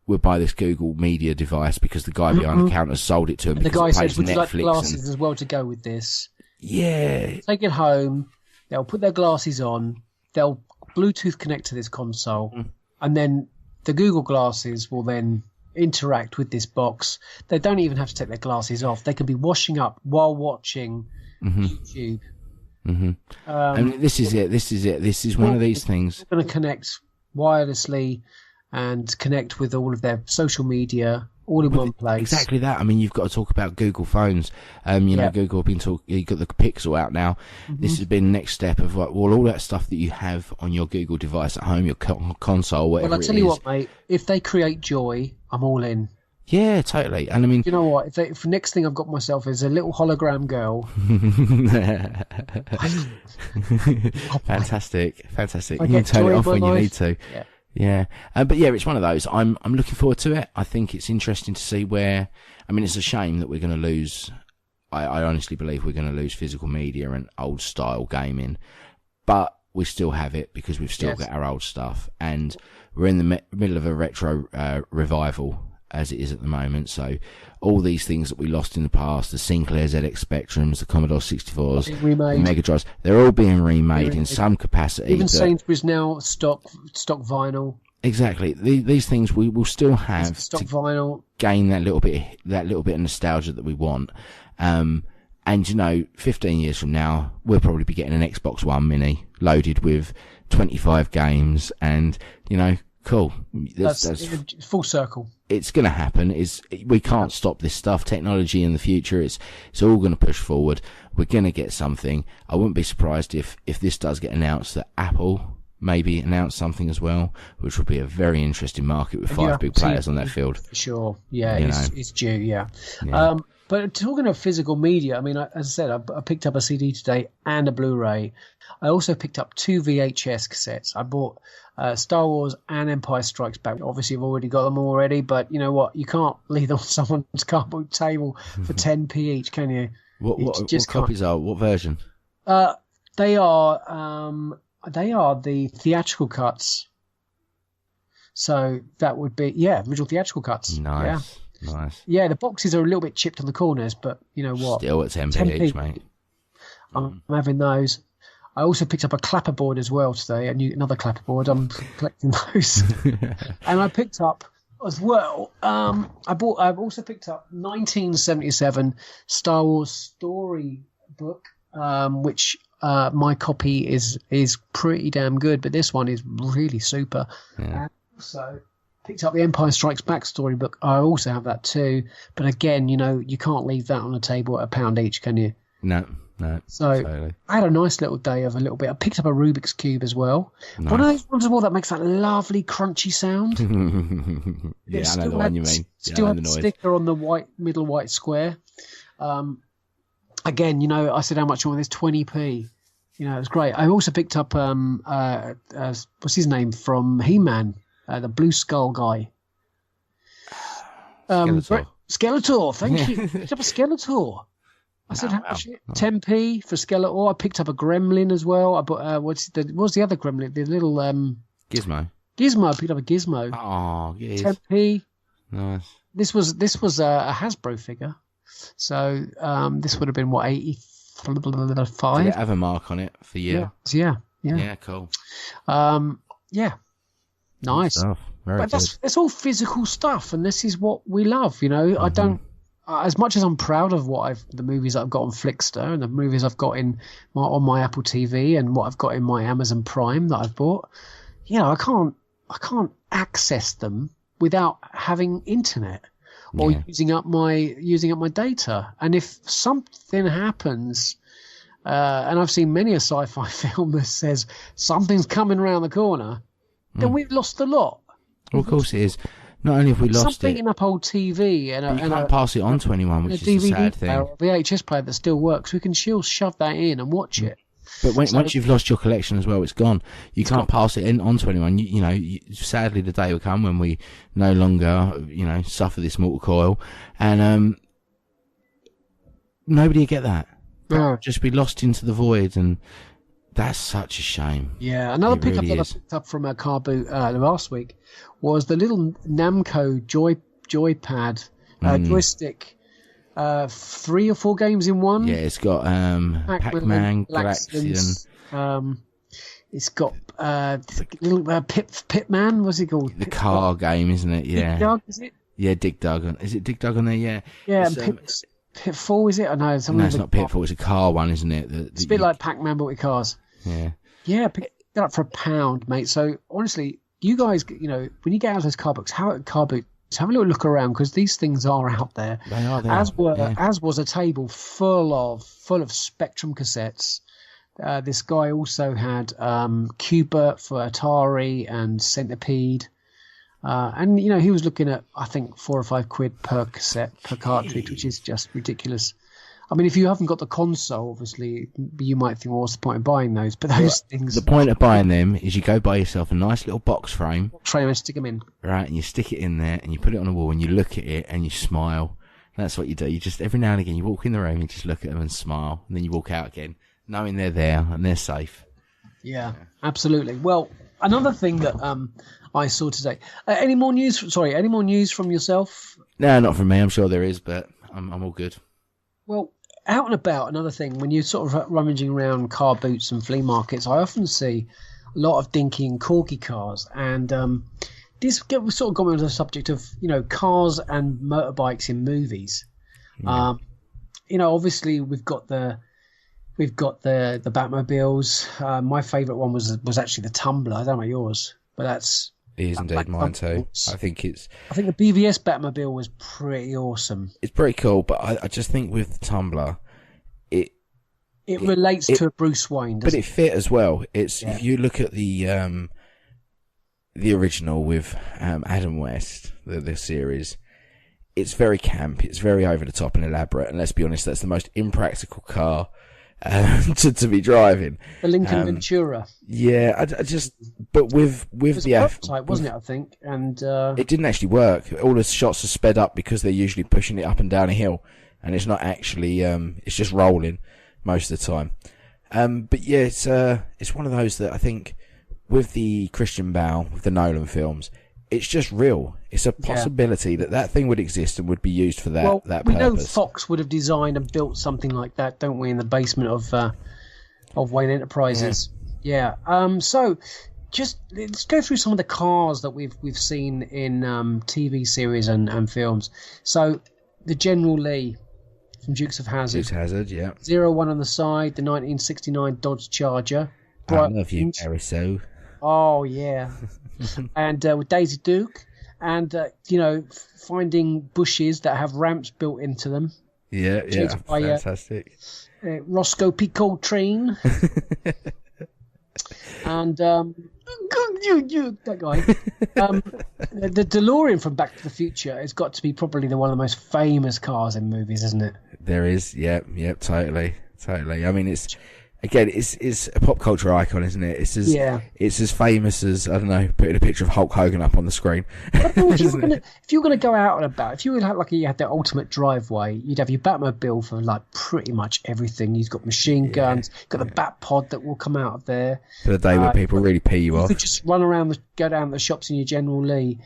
we'll buy this Google Media device because the guy behind the counter sold it to him. And the guy says, would you like Netflix glasses as well to go with this? Yeah. Take it home, they'll put their glasses on, they'll Bluetooth connect to this console, and then the Google glasses will then interact with this box. They don't even have to take their glasses off. They can be washing up while watching YouTube. I mean, this is it. This is one of these things. Going to connect wirelessly and connect with all of their social media all in one place. Exactly that. I mean, you've got to talk about Google phones. You know, Google have been talking. You've got the Pixel out now. This has been the next step of like, well, all that stuff that you have on your Google device at home, your console, whatever. Well, I tell you what, mate. If they create joy, I'm all in. Yeah, totally. And I mean, you know what? If the next thing I've got myself is a little hologram girl. Fantastic. You can turn it off when you need to. Yeah. But yeah, it's one of those. I'm looking forward to it. I think it's interesting to see where. I mean, it's a shame that we're going to lose. I honestly believe we're going to lose physical media and old style gaming, but we still have it because we've still got our old stuff, and we're in the middle of a retro revival as it is at the moment. So all these things that we lost in the past, the Sinclair ZX Spectrums, the Commodore 64s, the Mega Drives, they're all being remade in some capacity. Even Sainsbury's now stock vinyl. Exactly. These things we will still have stock vinyl. Gain that little bit of nostalgia that we want. And you know, 15 years from now, we'll probably be getting an Xbox One Mini loaded with 25 games, and you know, cool. That's full circle. It's going to happen. We can't stop this stuff. Technology in the future, it's all going to push forward. We're going to get something. I wouldn't be surprised if this does get announced that Apple maybe announce something as well, which would be a very interesting market with 5 big players on that field. For sure. Yeah, it's due. Yeah. But talking of physical media, I mean, as I said, I picked up a CD today and a Blu-ray. I also picked up 2 VHS cassettes. I bought Star Wars and Empire Strikes Back. Obviously, I've already got them already, but you know what? You can't leave them on someone's cardboard table for 10p each, can you? What copies are? What version? They are the theatrical cuts. So that would be original theatrical cuts. Nice. Yeah. Nice. Yeah, the boxes are a little bit chipped on the corners, but you know what? Still at 10p each, mate. I'm having those. I also picked up a clapperboard as well today, another clapperboard. I'm collecting those. And I picked up as well, I've also picked up 1977 Star Wars Storybook, which my copy is pretty damn good, but this one is really super. Yeah. And also picked up the Empire Strikes Back storybook. I also have that too, but again, you know, you can't leave that on a table at £1 each, can you? No. So totally. I had a nice little day of a little bit. I picked up a Rubik's Cube as well. Nice. One of those ones as well that makes that lovely crunchy sound. Yeah, I know the one you mean. Still had the sticker on the middle white square. Again, you know, I said how much I want this, 20p. You know, it was great. I also picked up what's his name from He-Man, the Blue Skull guy. Skeletor. Thank you. Picked up a Skeletor. I said, how much? 10p for Skeletor. I picked up a Gremlin as well. I bought what's the other Gremlin? The little Gizmo. I picked up a Gizmo. Oh, yes. 10p. Nice. This was a Hasbro figure. So this would have been what, 85? Did it have a mark on it for you? Yeah. Yeah, cool. Yeah. Nice. But that's all physical stuff, and this is what we love. You know, I don't. As much as I'm proud of the movies I've got on Flickster and the movies I've got on my Apple TV and what I've got in my Amazon Prime that I've bought, you know, I can't access them without having internet or using up my data. And if something happens, and I've seen many a sci-fi film that says something's coming around the corner, then we've lost a lot. Well, of course it is. Not only have we lost something in up old TV and you can't pass it on to anyone, which is a sad thing. A VHS player that still works, we can still shove that in and watch it. But once you've lost your collection as well, it's gone. You can't pass it on to anyone. You know, sadly, the day will come when we no longer, you know, suffer this mortal coil, and nobody will get that. No. Just be lost into the void, and that's such a shame. Yeah, another pickup that I picked up from a car boot last week was the little Namco joypad joystick. 3 or 4 games in one. Yeah, it's got Pac-Man, Galaxian. It's got little Pitman. What's it called? The car game, isn't it? Yeah. Dig Dug, is it? Yeah, Dig Dug. Is it Dig Dug on there? Yeah. Yeah, It's, and Pitfall, is it? I know. no, it's not Pitfall. It's a car one, isn't it? It's a bit like Pac-Man, but with cars. Yeah. Yeah, pick it up for £1, mate. So honestly, you guys, you know, when you get out of those car books, have a little look around, because these things are out there. They are there. As was a table full of Spectrum cassettes. This guy also had Qbert for Atari and Centipede. And, you know, he was looking at, I think, £4 or £5 per cassette, per cartridge, which is just ridiculous. I mean, if you haven't got the console, obviously, you might think, well, what's the point of buying those? But those things... The point of buying them is you go buy yourself a nice little box frame. And stick them in. Right, and you stick it in there, and you put it on the wall, and you look at it, and you smile. That's what you do. You just, every now and again, you walk in the room, and just look at them and smile, and then you walk out again, knowing they're there, and they're safe. Yeah, absolutely. Well, another thing that I saw today... Any more news from yourself? No, not from me. I'm sure there is, but I'm all good. Well, out and about, another thing, when you're sort of rummaging around car boots and flea markets, I often see a lot of dinky and corgi cars. And this sort of got me onto the subject of, you know, cars and motorbikes in movies. Yeah. You know, obviously we've got the Batmobiles. My favourite one was actually the Tumbler. I don't know about yours, but that's... It is indeed mine too. I think the BVS Batmobile was pretty awesome. It's pretty cool, but I just think with the Tumbler, it relates to a Bruce Wayne, doesn't it? But it fit as well. If you look at the original with Adam West, the series, it's very camp, it's very over the top and elaborate, and let's be honest, that's the most impractical car to be driving. The Lincoln Ventura. Yeah, but with the prototype, wasn't it? I think, and it didn't actually work. All the shots are sped up because they're usually pushing it up and down a hill, and it's not actually. It's just rolling most of the time. But yeah, it's one of those that I think with the Christian Bale, with the Nolan films, it's just real. It's a possibility that thing would exist and would be used for that purpose. We know Fox would have designed and built something like that, don't we, in the basement of Wayne Enterprises? Yeah. So just let's go through some of the cars that we've seen in TV series and films. So the General Lee from Dukes of Hazzard. Dukes of Hazzard, yeah. 01 on the side, the 1969 Dodge Charger. I love you, Carousel. Oh, yeah. And with Daisy Duke, and, you know, finding bushes that have ramps built into them. Yeah, fantastic. Roscoe P. Coltrane. And that guy. The DeLorean from Back to the Future has got to be probably one of the most famous cars in movies, isn't it? There is, yep, totally. I mean, it's a pop culture icon, isn't it? It's as famous as, I don't know, putting a picture of Hulk Hogan up on the screen. If you were going to go out and about, if you had the ultimate driveway, you'd have your Batmobile for like pretty much everything. You've got machine guns, got the Bat Pod that will come out of there. For the day where people really pee you off. You could just run around, go down the shops in your General Lee,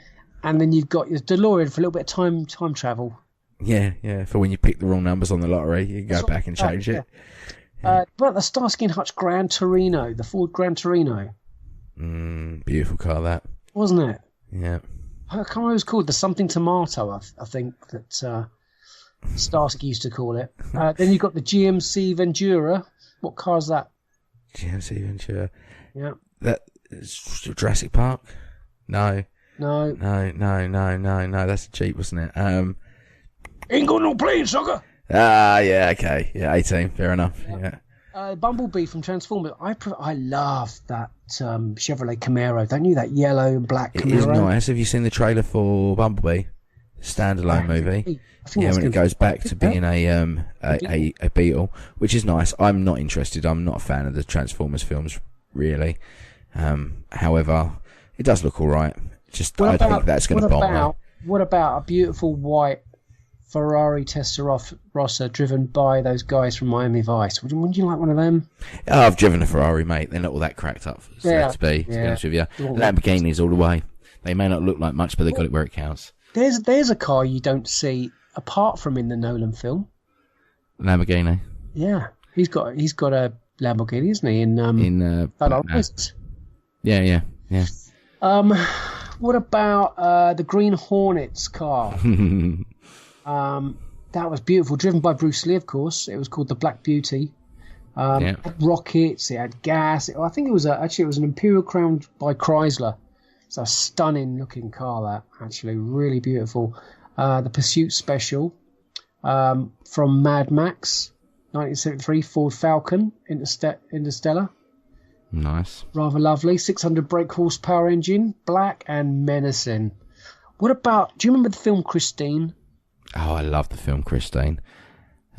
and then you've got your DeLorean for a little bit of time travel. Yeah, for when you pick the wrong numbers on the lottery, you can go back and change it. But the Starsky and Hutch Gran Torino, the Ford Gran Torino. Beautiful car, that. Wasn't it? Yeah. I can't remember what it was called. The something tomato, I think, that Starsky used to call it. Then you've got the GMC Ventura. What car is that? GMC Ventura. Yeah. That Jurassic Park? No. No. That's a Jeep, wasn't it? Ain't got no plane, sucker. Yeah, okay. Yeah, 18, fair enough. Yeah. Bumblebee from Transformers. I love that Chevrolet Camaro. Don't you? That yellow and black Camaro. It is nice. Have you seen the trailer for Bumblebee? Standalone movie. Yeah, when it goes back to being a Beetle, which is nice. I'm not interested. I'm not a fan of the Transformers films, really. However, it does look all right. I think that's going to bomb. What about a beautiful white Ferrari Testarossa driven by those guys from Miami Vice? Wouldn't you like one of them? Oh, I've driven a Ferrari, mate. They're not all that cracked up, to be honest with you. Lamborghinis all the way. They may not look like much, but they got it where it counts. There's a car you don't see apart from in the Nolan film. Lamborghini. Yeah, he's got a Lamborghini, isn't he? In Yeah. What about the Green Hornets car? That was beautiful, driven by Bruce Lee, of course. It was called the Black Beauty. It had rockets, it had gas. I think it was an Imperial Crown by Chrysler. It's a stunning looking car, that, actually, really beautiful. The Pursuit Special from Mad Max, 1973, Ford Falcon, Interstellar. Nice. Rather lovely. 600 brake horsepower engine, black and menacing. What about, do you remember the film Christine? Oh, I love the film Christine.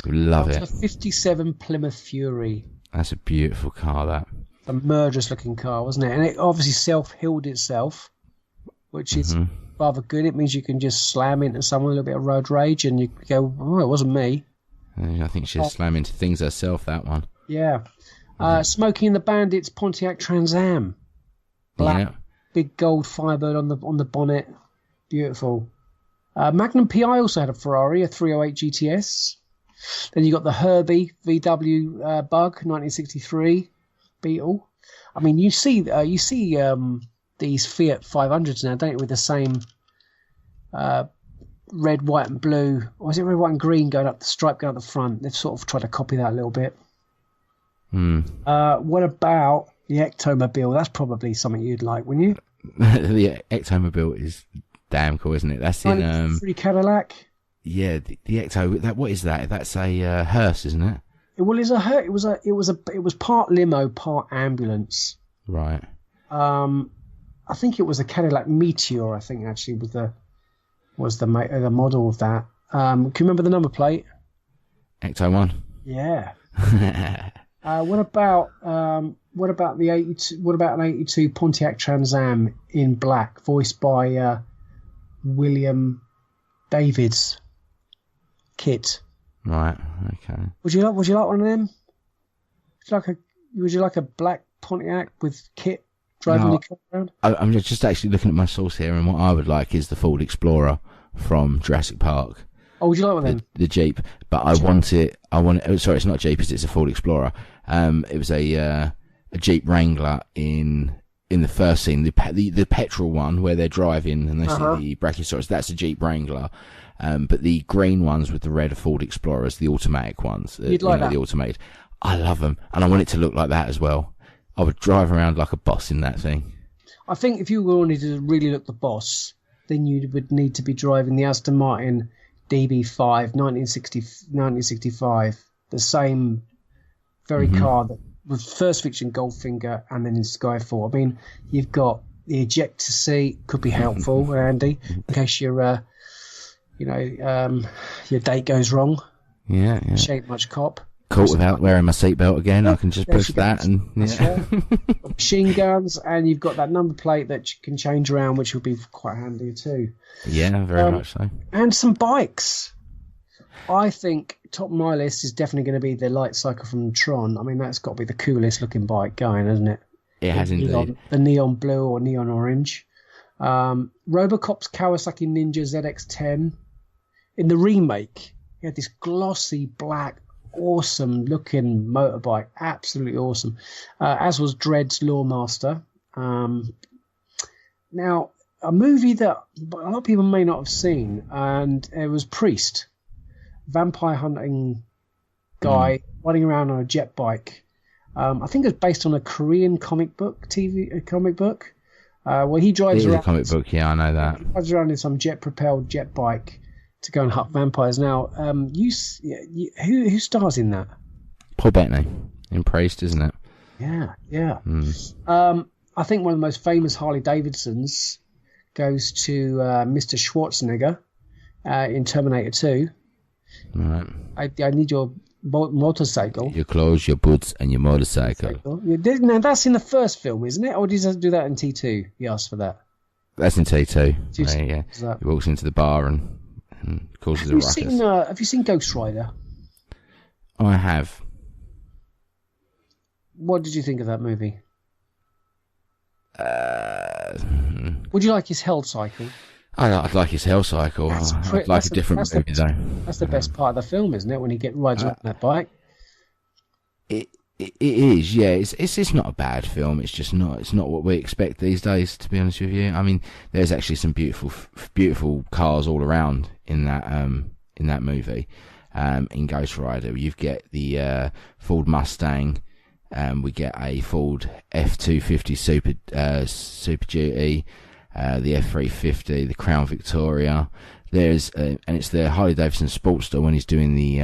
Love it. A 57 Plymouth Fury. That's a beautiful car, that. A murderous looking car, wasn't it? And it obviously self-healed itself, which is rather good. It means you can just slam into someone, a little bit of road rage, and you go, oh, it wasn't me. I think she'll slam into things herself, that one. Yeah. Smokey and the Bandits Pontiac Trans Am. Black, big gold Firebird on the bonnet. Beautiful. Magnum PI also had a Ferrari, a 308 GTS. Then you got the Herbie VW Bug, 1963 Beetle. I mean, you see these Fiat 500s now, don't you, with the same red, white, and blue, or is it red, white, and green going up the stripe going up the front? They've sort of tried to copy that a little bit. What about the Ectomobile? That's probably something you'd like, wouldn't you? The Ectomobile is damn cool, isn't it? That's in Free Cadillac. Yeah, the Ecto. What is that? That's a hearse, isn't it? Well, it's a hearse. It was part limo, part ambulance. Right. I think it was a Cadillac Meteor. I think actually was the model of that. Can you remember the number plate? Ecto 1. Yeah. What about the 82? What about an 82 Pontiac Trans Am in black, voiced by William Davids? Kit. Right. Okay. Would you like one of them? Would you like a black Pontiac with Kit driving the car around? I'm just actually looking at my source here, and what I would like is the Ford Explorer from Jurassic Park. Oh, would you like one of them? The Jeep, but I want it. Sorry, it's not Jeep. It's a Ford Explorer. It was a Jeep Wrangler in the first scene, the petrol one where they're driving and they see the Brachiosaurus. That's a Jeep Wrangler. But the green ones with the red Ford Explorers, the automatic ones, You'd like that? The automated. I love them, and I want it to look like that as well. I would drive around like a boss in that thing. I think if you wanted to really look the boss, then you would need to be driving the Aston Martin DB5 1965, the same very car that was first featured in Goldfinger and then in Skyfall. I mean, you've got the ejector seat, could be helpful, Andy, in case your date goes wrong. Yeah. She ain't much cop. Caught without wearing my seatbelt again, I can just push that and machine guns, and you've got that number plate that you can change around, which will be quite handy too. Yeah, very much so. And some bikes. I think top of my list is definitely going to be the Light Cycle from Tron. I mean, that's got to be the coolest looking bike going, hasn't it? It has indeed. The neon blue or neon orange. Robocop's Kawasaki Ninja ZX-10. In the remake, he had this glossy black, awesome looking motorbike, absolutely awesome, as was Dredd's Lawmaster. Now, a movie that a lot of people may not have seen, and it was Priest, vampire hunting guy riding around on a jet bike. I think it was based on a Korean comic book where he drives around. A comic book, yeah, I know that. He drives around in some jet-propelled jet bike to go and hunt vampires. Now, who stars in that? Paul Bettany in Priest, isn't it? Yeah. I think one of the most famous Harley Davidsons goes to Mr. Schwarzenegger in Terminator 2. Right. I need your motorcycle. Your clothes, your boots, and your motorcycle. Now, that's in the first film, isn't it? Or does he do that in T2? He asked for that. That's in T2. Yeah. He walks into the bar and causes a ruckus. Have you seen Ghost Rider? I have. What did you think of that movie? Would you like his Hell Cycle? I'd like his Hell Cycle. I'd like a different movie, though. That's the best part of the film, isn't it? When he rides around that bike. It is, yeah. It's not a bad film. It's just not. It's not what we expect these days, to be honest with you. I mean, there's actually some beautiful cars all around in that movie. In Ghost Rider, you get the Ford Mustang. We get a Ford F250 Super Duty, the F350, the Crown Victoria. There's and it's the Harley Davidson Sportster when he's doing the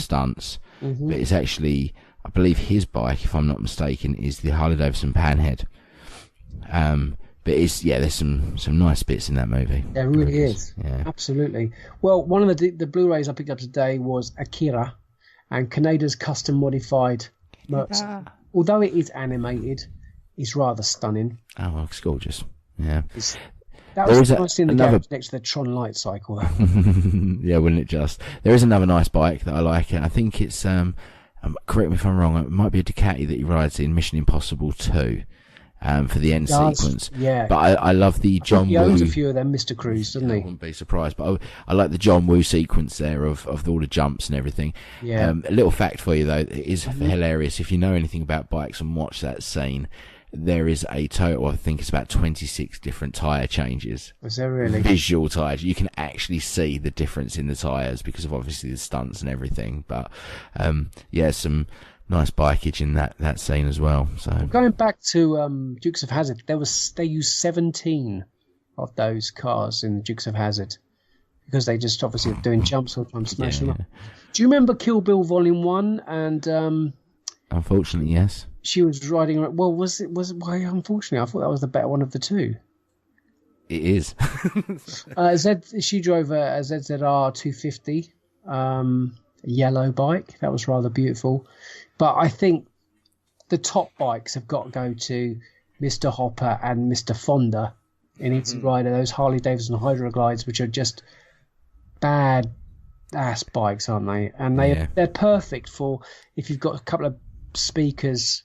stunts. But it's actually, I believe his bike, if I'm not mistaken, is the Harley Davidson Panhead. But there's some nice bits in that movie. There really is. Yeah, absolutely. Well, one of the Blu-rays I picked up today was Akira, and Kaneda's custom modified. Although it is animated, it's rather stunning. Oh, well, it's gorgeous. Yeah. That was nice in the garage next to the Tron Light Cycle. Yeah, wouldn't it just? There is another nice bike that I like. I think it's correct me if I'm wrong. It might be a Ducati that he rides in Mission Impossible 2. For the end sequence, yeah. But I love the John Woo. He owns a few of them, Mr. Cruise, doesn't he? I wouldn't be surprised, but I like the John Woo sequence there of all the jumps and everything. Yeah. A little fact for you though, it is hilarious. If you know anything about bikes and watch that scene, there is a total, I think it's about 26 different tyre changes. Was there really? Visual tyres. You can actually see the difference in the tyres because of obviously the stunts and everything. But some nice bikeage in that scene as well. So going back to Dukes of Hazzard, they used 17 of those cars in Dukes of Hazzard because they just obviously are doing jumps all the time, smashing them up. Do you remember Kill Bill Volume 1? And unfortunately, yes. She was riding. Well, was it? Why? Unfortunately, I thought that was the better one of the two. It is. She drove a ZZR 250, yellow bike. That was rather beautiful. But I think the top bikes have got to go to Mr. Hopper and Mr. Fonda in Easy Rider. Those Harley Davidson Hydroglides, which are just bad ass bikes, aren't they? And they're perfect for if you've got a couple of speakers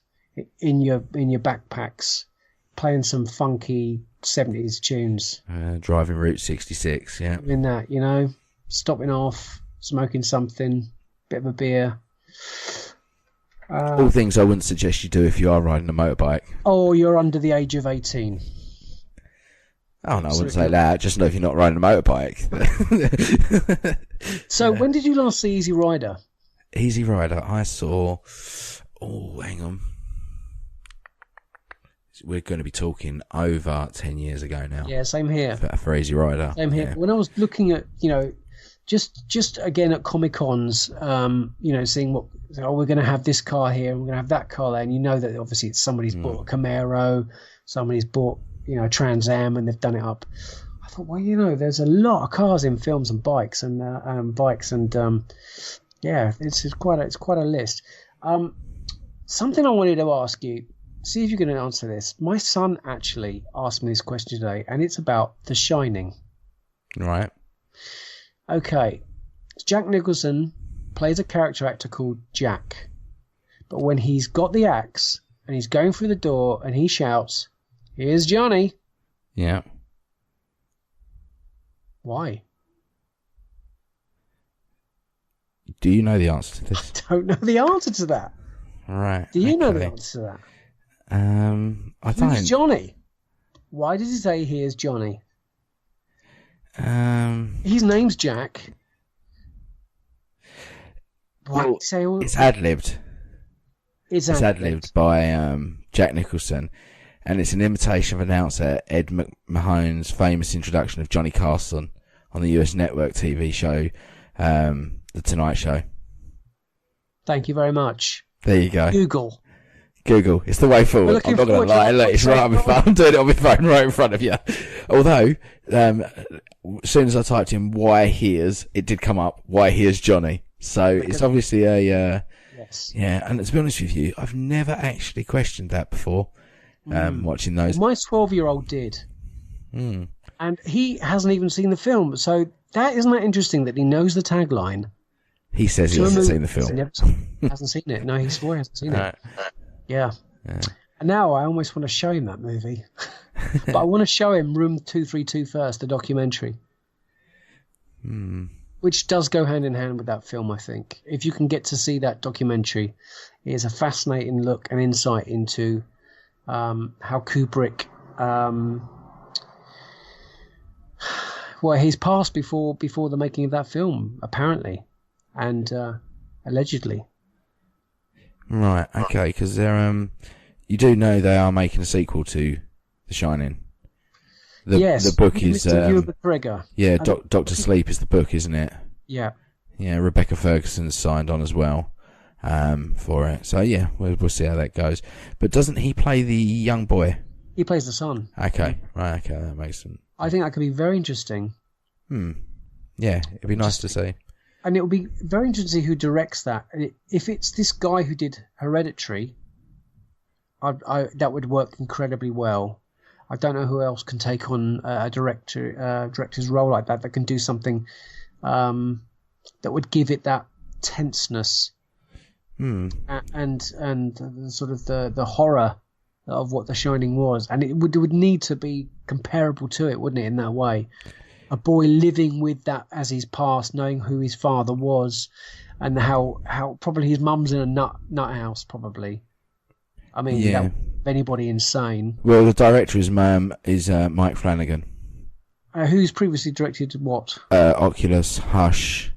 in your backpacks playing some funky 70s tunes, driving Route 66, yeah, in that, stopping off, smoking something, bit of a beer, all things I wouldn't suggest you do if you are riding a motorbike or you're under the age of 18. Oh no, I wouldn't say that. Just know if you're not riding a motorbike. So when did you last see Easy Rider? Easy Rider, I saw. Oh, hang on. We're going to be talking over 10 years ago now. Yeah, same here. For Easy Rider. Same here. Yeah. When I was looking at, just again at Comic Cons, seeing what, we're going to have this car here, and we're going to have that car there, and you know that obviously it's somebody's bought a Camaro, somebody's bought, a Trans Am, and they've done it up. I thought, well, there's a lot of cars in films and bikes, and it's quite a list. Something I wanted to ask you, see if you can answer this. My son actually asked me this question today, and it's about The Shining. Right. Okay. Jack Nicholson plays a character actor called Jack. But when he's got the axe and he's going through the door and he shouts, "Here's Johnny." Yeah. Why? Do you know the answer to this? I don't know the answer to that. Right. Do you know the answer to that? I don't. Who's Johnny? Why does he say "Here's Johnny"? His name's Jack. Why well, say all... It's ad-libbed. It's ad-libbed by Jack Nicholson, and it's an imitation of announcer Ed McMahone's famous introduction of Johnny Carson on the US network TV show, The Tonight Show. Thank you very much. There you go. Google. It's the way forward. I'm not going to lie. Look, it's right on my phone. I'm doing it on my phone right in front of you. Although, as soon as I typed in "why here's," it did come up "why here's Johnny." So it's obviously a yes. Yeah. And to be honest with you, I've never actually questioned that before. Watching those, my 12-year-old did, and he hasn't even seen the film. So isn't that interesting that he knows the tagline. He says he hasn't seen the film. He hasn't seen it. No, he swore he hasn't seen it. Yeah. And now I almost want to show him that movie. But I want to show him Room 232 first, the documentary. which does go hand in hand with that film, I think. If you can get to see that documentary, it is a fascinating look and insight into how Kubrick, well, he's passed before the making of that film, apparently, and allegedly. Right, okay, because they're you do know they are making a sequel to The Shining. Yes, the book is Mr. Ewan McGregor. Yeah, Doctor Sleep is the book, isn't it? Yeah. Yeah, Rebecca Ferguson's signed on as well for it. So yeah, we'll see how that goes. But doesn't he play the young boy? He plays the son. Okay, right, okay, that makes sense. I think that could be very interesting. Yeah, it'd be nice to see. And it will be very interesting to see who directs that. And if it's this guy who did Hereditary, that would work incredibly well. I don't know who else can take on a director's role like that can do something that would give it that tenseness and sort of the horror of what The Shining was. And it would need to be comparable to it, wouldn't it, in that way? A boy living with that as his past, knowing who his father was, and how probably his mum's in a nut house, probably. I mean, yeah. That would make anybody insane. Well, the director is Mike Flanagan. Who's previously directed what? Oculus, Hush,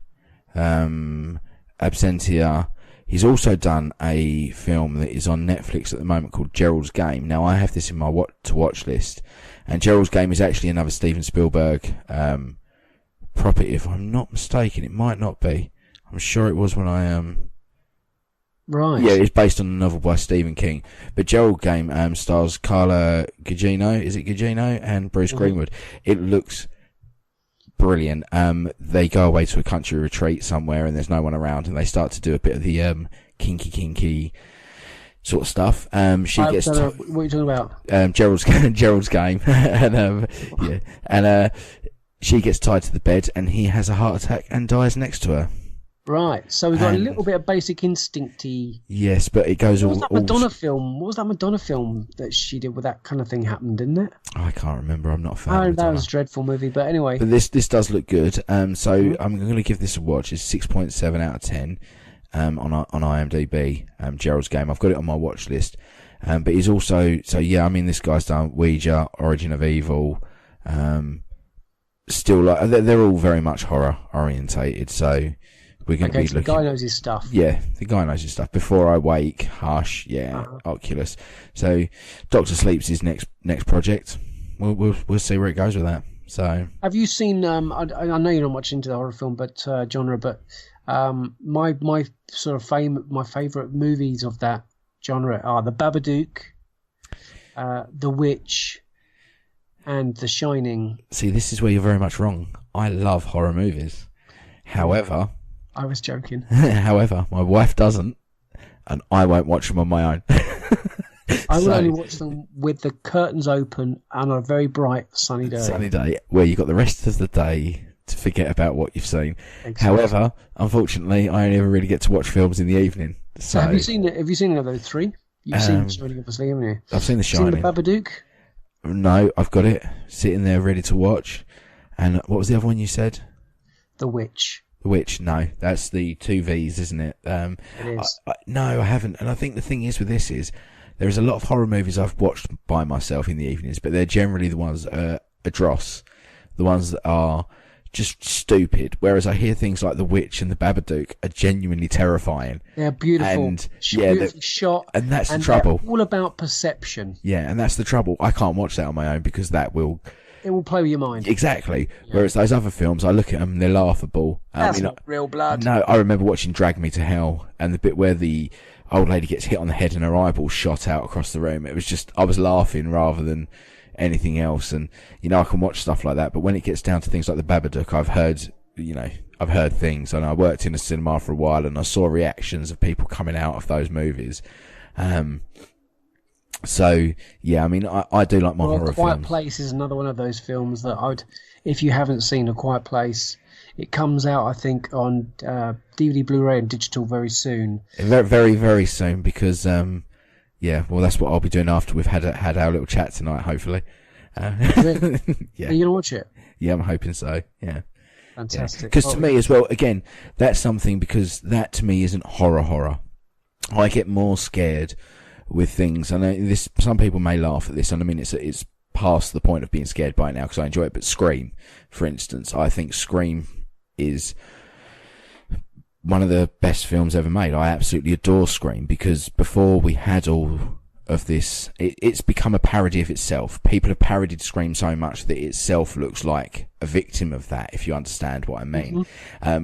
Absentia. He's also done a film that is on Netflix at the moment called Gerald's Game. Now, I have this in my to-watch list. And Gerald's Game is actually another Steven Spielberg property, if I'm not mistaken. It might not be. I'm sure it was when I... Right. Yeah, it's based on a novel by Stephen King. But Gerald's Game stars Carla Gugino, is it Gugino? And Bruce Greenwood. It looks brilliant. They go away to a country retreat somewhere and there's no one around and they start to do a bit of the kinky sort of stuff. She gets what are you talking about? Gerald's Game. And she gets tied to the bed and he has a heart attack and dies next to her. Right, so we've got a little bit of Basic Instinct-y. Yes, but it goes What was that Madonna film that she did where that kind of thing happened, didn't it? I can't remember. I'm not a fan of Madonna. That was a dreadful movie, but anyway. But this does look good. So I'm going to give this a watch. It's 6.7 out of 10 on IMDb. Gerald's Game. I've got it on my watch list. But he's also this guy's done Ouija, Origin of Evil. Still, like they're all very much horror orientated. So. We're going to be looking. The guy knows his stuff. Yeah, the guy knows his stuff. Before I Wake, Hush, Oculus. So, Doctor Sleep's his next project. We'll see where it goes with that. So, have you seen? I know you're not much into the horror film, genre, but my sort of my favourite movies of that genre are The Babadook, The Witch, and The Shining. See, this is where you're very much wrong. I love horror movies. However. I was joking. However, my wife doesn't, and I won't watch them on my own. I will only watch them with the curtains open on a very bright sunny day. Where you've got the rest of the day to forget about what you've seen. Exactly. However, unfortunately, I only ever really get to watch films in the evening. So have you seen any of those three? You've seen The Shining, obviously, haven't you? I've seen The Shining. Seen The Babadook? No, I've got it sitting there ready to watch. And what was the other one you said? The Witch. Which, no, that's the 2 V's, isn't it? It is. No, I haven't. And I think the thing is with this is, there is a lot of horror movies I've watched by myself in the evenings, but they're generally the ones that are dross. The ones that are just stupid. Whereas I hear things like The Witch and The Babadook are genuinely terrifying. They're beautiful. And, beautifully shot. And that's the trouble. All about perception. Yeah, and that's the trouble. I can't watch that on my own because that will... It will play with your mind. Exactly. Yeah. Whereas those other films, I look at them, they're laughable. That's not real blood. No, I remember watching Drag Me to Hell, and the bit where the old lady gets hit on the head and her eyeball shot out across the room. It was just, I was laughing rather than anything else. And, I can watch stuff like that. But when it gets down to things like The Babadook, I've heard things. And I worked in a cinema for a while, and I saw reactions of people coming out of those movies. So, yeah, I do like my horror films. Quiet Place is another one of those films that if you haven't seen A Quiet Place, it comes out, I think, on DVD, Blu-ray and digital very soon. Very, very, very soon, because, that's what I'll be doing after we've had our little chat tonight, hopefully. Yeah. Are you going to watch it? Yeah, I'm hoping so, yeah. Fantastic. Because to me as well, again, that's something, because that to me isn't horror. I get more scared with things, and this, some people may laugh at this, and I mean it's past the point of being scared by it now because I enjoy it. But Scream, for instance, I think Scream is one of the best films ever made. I absolutely adore Scream, because before we had all of this, it's become a parody of itself. People have parodied Scream so much that it itself looks like a victim of that, if you understand what I mean.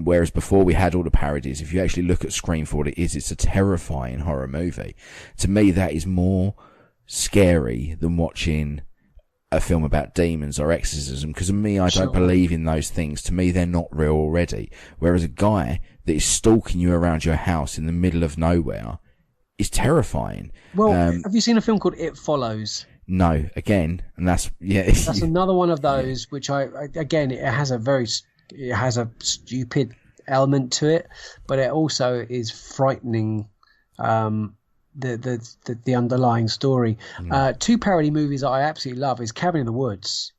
Whereas before we had all the parodies, if you actually look at Scream for what it is, it's a terrifying horror movie. To me, that is more scary than watching a film about demons or exorcism, because to me, I don't believe in those things. To me, they're not real already. Whereas a guy that is stalking you around your house in the middle of nowhere is terrifying. Well, have you seen a film called It Follows? No, again, and that's another one of those which I again, it has a stupid element to it, but it also is frightening. The underlying story. Two parody movies that I absolutely love is Cabin in the Woods.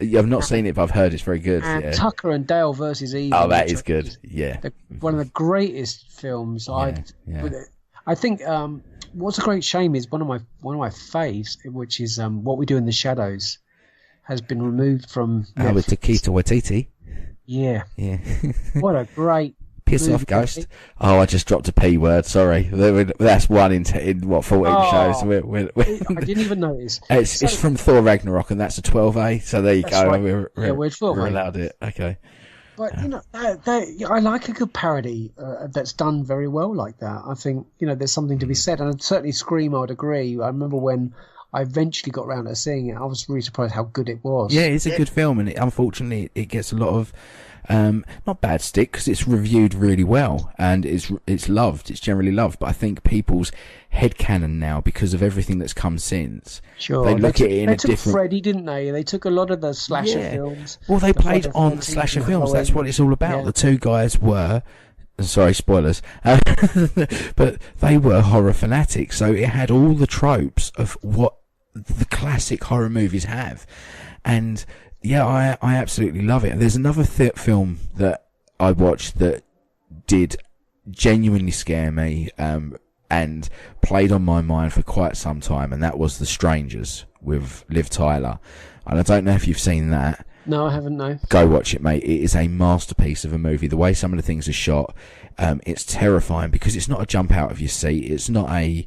I've not seen it, but I've heard it's very good. And Tucker and Dale versus Evil. Oh, that is good. Yeah, one of the greatest films. I think what's a great shame is one of my faves, which is What We Do in the Shadows, has been removed from Netflix. With Taika Waititi. Yeah. What a great piss off, Ghost. Oh, I just dropped a P word. Sorry, that's one in what 14 shows. I didn't even notice. It's from Thor Ragnarok, and that's a 12A. So there you go. Right. We're 12A. We're allowed it. Okay. But I like a good parody that's done very well like that. I think there's something to be said, and certainly Scream, I would agree. I remember when I eventually got around to seeing it, I was really surprised how good it was. Yeah, it's a good film, and unfortunately, it gets a lot of not bad stick, because it's reviewed really well and it's loved. It's generally loved, but I think people's headcanon now, because of everything that's come since, they look at it in a different. They took Freddy, didn't they? They took a lot of the slasher films. Well, they played on slasher films. That's what it's all about. The two guys were. Sorry, spoilers. But they were horror fanatics, so it had all the tropes of what the classic horror movies have, and. Yeah, I absolutely love it. There's another film that I watched that did genuinely scare me, and played on my mind for quite some time, and that was The Strangers with Liv Tyler. And I don't know if you've seen that. No, I haven't, no. Go watch it, mate. It is a masterpiece of a movie. The way some of the things are shot, it's terrifying, because it's not a jump out of your seat. It's not a...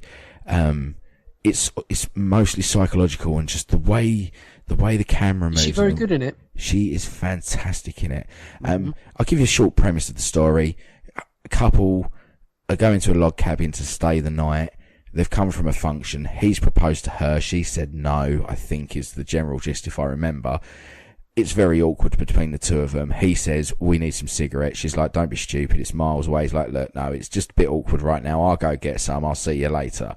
It's mostly psychological, and just the way the camera moves. Is she very good in it? She is fantastic in it. I'll give you a short premise of the story. A couple are going to a log cabin to stay the night. They've come from a function. He's proposed to her. She said no, I think is the general gist, if I remember. It's very awkward between the two of them. He says, we need some cigarettes. She's like, don't be stupid. It's miles away. He's like, look, no, it's just a bit awkward right now. I'll go get some. I'll see you later.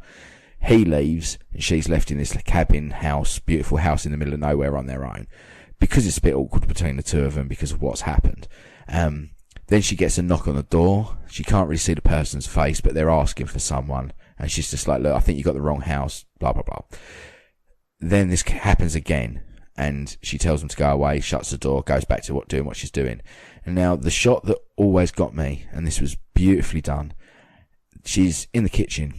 He leaves, and she's left in this cabin house, beautiful house in the middle of nowhere on their own, because it's a bit awkward between the two of them because of what's happened. Then she gets a knock on the door. She can't really see the person's face, but they're asking for someone, and she's just like, look, I think you got the wrong house, blah, blah, blah. Then this happens again, and she tells them to go away, shuts the door, goes back to doing what she's doing. And now the shot that always got me, and this was beautifully done, she's in the kitchen,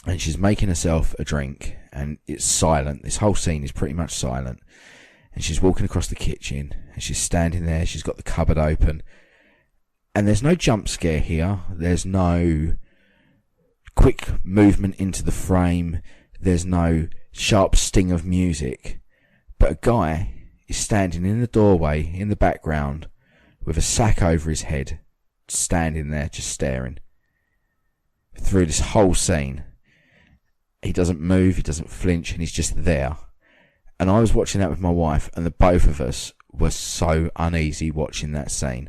and she's making herself a drink, and it's silent. This whole scene is pretty much silent. And she's walking across the kitchen, and she's standing there. She's got the cupboard open. And there's no jump scare here. There's no quick movement into the frame. There's no sharp sting of music. But a guy is standing in the doorway in the background with a sack over his head, standing there just staring through this whole scene. He doesn't move, he doesn't flinch, and he's just there. And I was watching that with my wife, and the both of us were so uneasy watching that scene.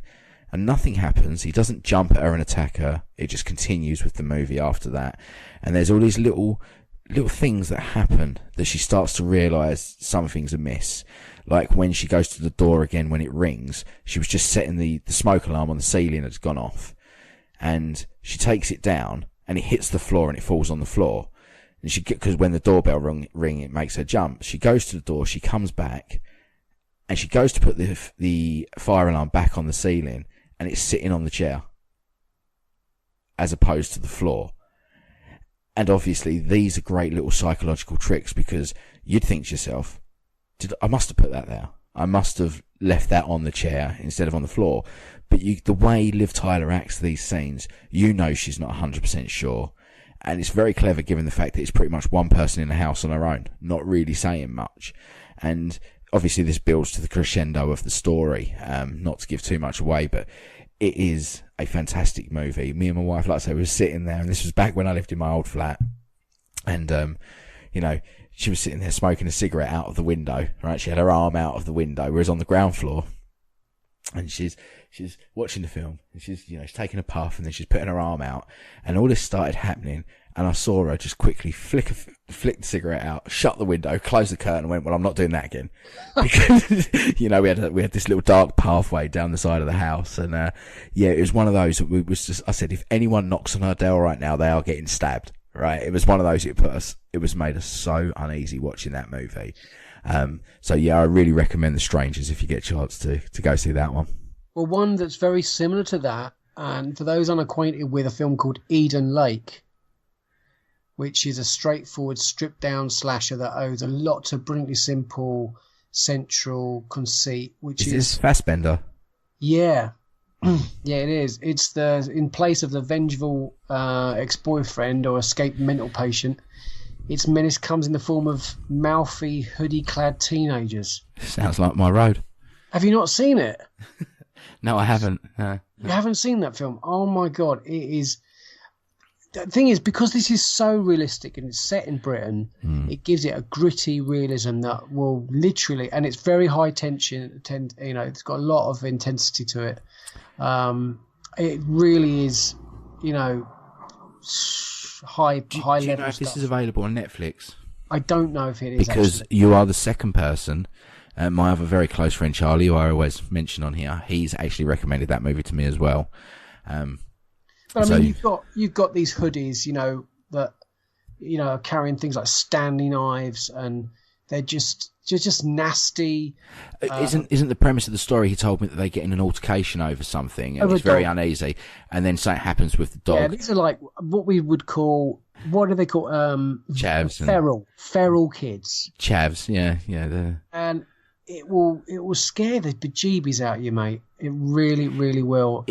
And nothing happens. He doesn't jump at her and attack her. It just continues with the movie after that. And there's all these little things that happen that she starts to realise something's amiss. Like when she goes to the door again when it rings, she was just setting the smoke alarm on the ceiling that's gone off. And she takes it down, and it hits the floor, and it falls on the floor. And because when the doorbell ring, it makes her jump. She goes to the door, she comes back, and she goes to put the fire alarm back on the ceiling, and it's sitting on the chair as opposed to the floor. And obviously these are great little psychological tricks, because you'd think to yourself, I must have put that there. I must have left that on the chair instead of on the floor. But the way Liv Tyler acts these scenes, you know she's not 100% sure. And it's very clever, given the fact that it's pretty much one person in the house on her own, not really saying much. And obviously this builds to the crescendo of the story, not to give too much away, but it is a fantastic movie. Me and my wife, like I say, we were sitting there, and this was back when I lived in my old flat, and you know, she was sitting there smoking a cigarette out of the window, right? She had her arm out of the window, whereas on the ground floor, and she's watching the film, and she's taking a puff, and then she's putting her arm out, and all this started happening, and I saw her just quickly flick the cigarette out, shut the window, close the curtain, and went, well, I'm not doing that again. Because, we had this little dark pathway down the side of the house, and it was one of those that I said, if anyone knocks on our door right now, they are getting stabbed, right? It was one of those, it made us so uneasy watching that movie. I really recommend The Strangers if you get a chance to go see that one. Well, one that's very similar to that, and for those unacquainted with a film called Eden Lake, which is a straightforward stripped-down slasher that owes a lot to brilliantly simple central conceit, which is Fassbender. Yeah. Yeah, it is. It's in place of the vengeful ex-boyfriend or escaped mental patient, its menace comes in the form of mouthy, hoodie-clad teenagers. Sounds like my road. Have you not seen it? No, I haven't. No. You haven't seen that film? Oh my God, it is. The thing is, because this is so realistic and it's set in Britain, it gives it a gritty realism that will literally, and it's very high tension. It's got a lot of intensity to it. It really is, high do level you know if stuff. this is available on Netflix? I don't know if it is, because actually. You are the second person. My other very close friend Charlie, who I always mention on here, he's actually recommended that movie to me as well. But I mean, you've got these hoodies, that are carrying things like Stanley knives, and they're just nasty. Isn't the premise of the story? He told me that they get in an altercation over something, and it's very uneasy, and then something happens with the dog. Yeah, these are like what we would call, what do they call? Chavs. Feral kids. Chavs, yeah. And it will scare the bejeebies out of you, mate. It really, really will.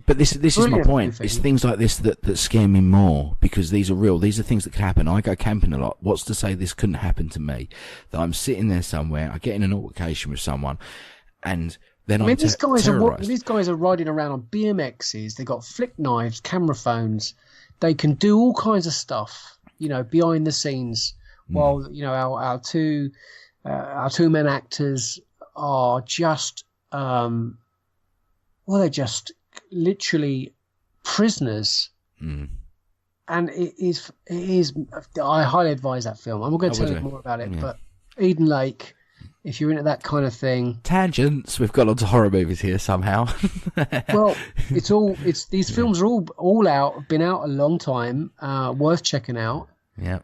But this is my point. It's things like this that scare me more, because these are real. These are things that could happen. I go camping a lot. What's to say this couldn't happen to me? That I'm sitting there somewhere, I get in an altercation with someone, and then these guys are riding around on BMXs. They got flick knives, camera phones. They can do all kinds of stuff, behind the scenes. While our two men actors are just they're just literally prisoners. And it is I highly advise that film. I'm not going to tell you more about it, but Eden Lake, if you're into that kind of thing. Tangents, we've got onto horror movies here somehow. Well, these films are all out, been out a long time, worth checking out. Yeah.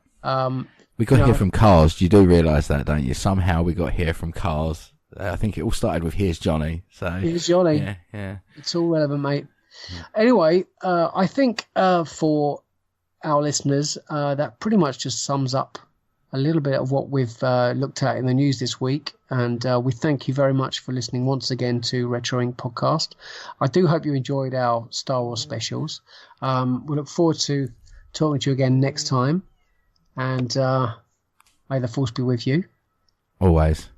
We got here from Cars. You do realise that, don't you? Somehow we got here from Cars. I think it all started with Here's Johnny. So Here's Johnny. Yeah. It's all relevant, mate. Yeah. Anyway, I think for our listeners, that pretty much just sums up a little bit of what we've looked at in the news this week. And we thank you very much for listening once again to Retro Inc. podcast. I do hope you enjoyed our Star Wars specials. We look forward to talking to you again next time. And may the force be with you. Always.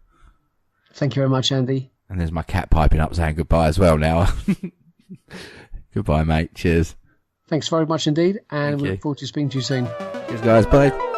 Thank you very much, Andy. And there's my cat piping up saying goodbye as well now. Goodbye, mate. Cheers. Thanks very much indeed. And we look forward to speaking to you soon. Cheers, guys. Bye.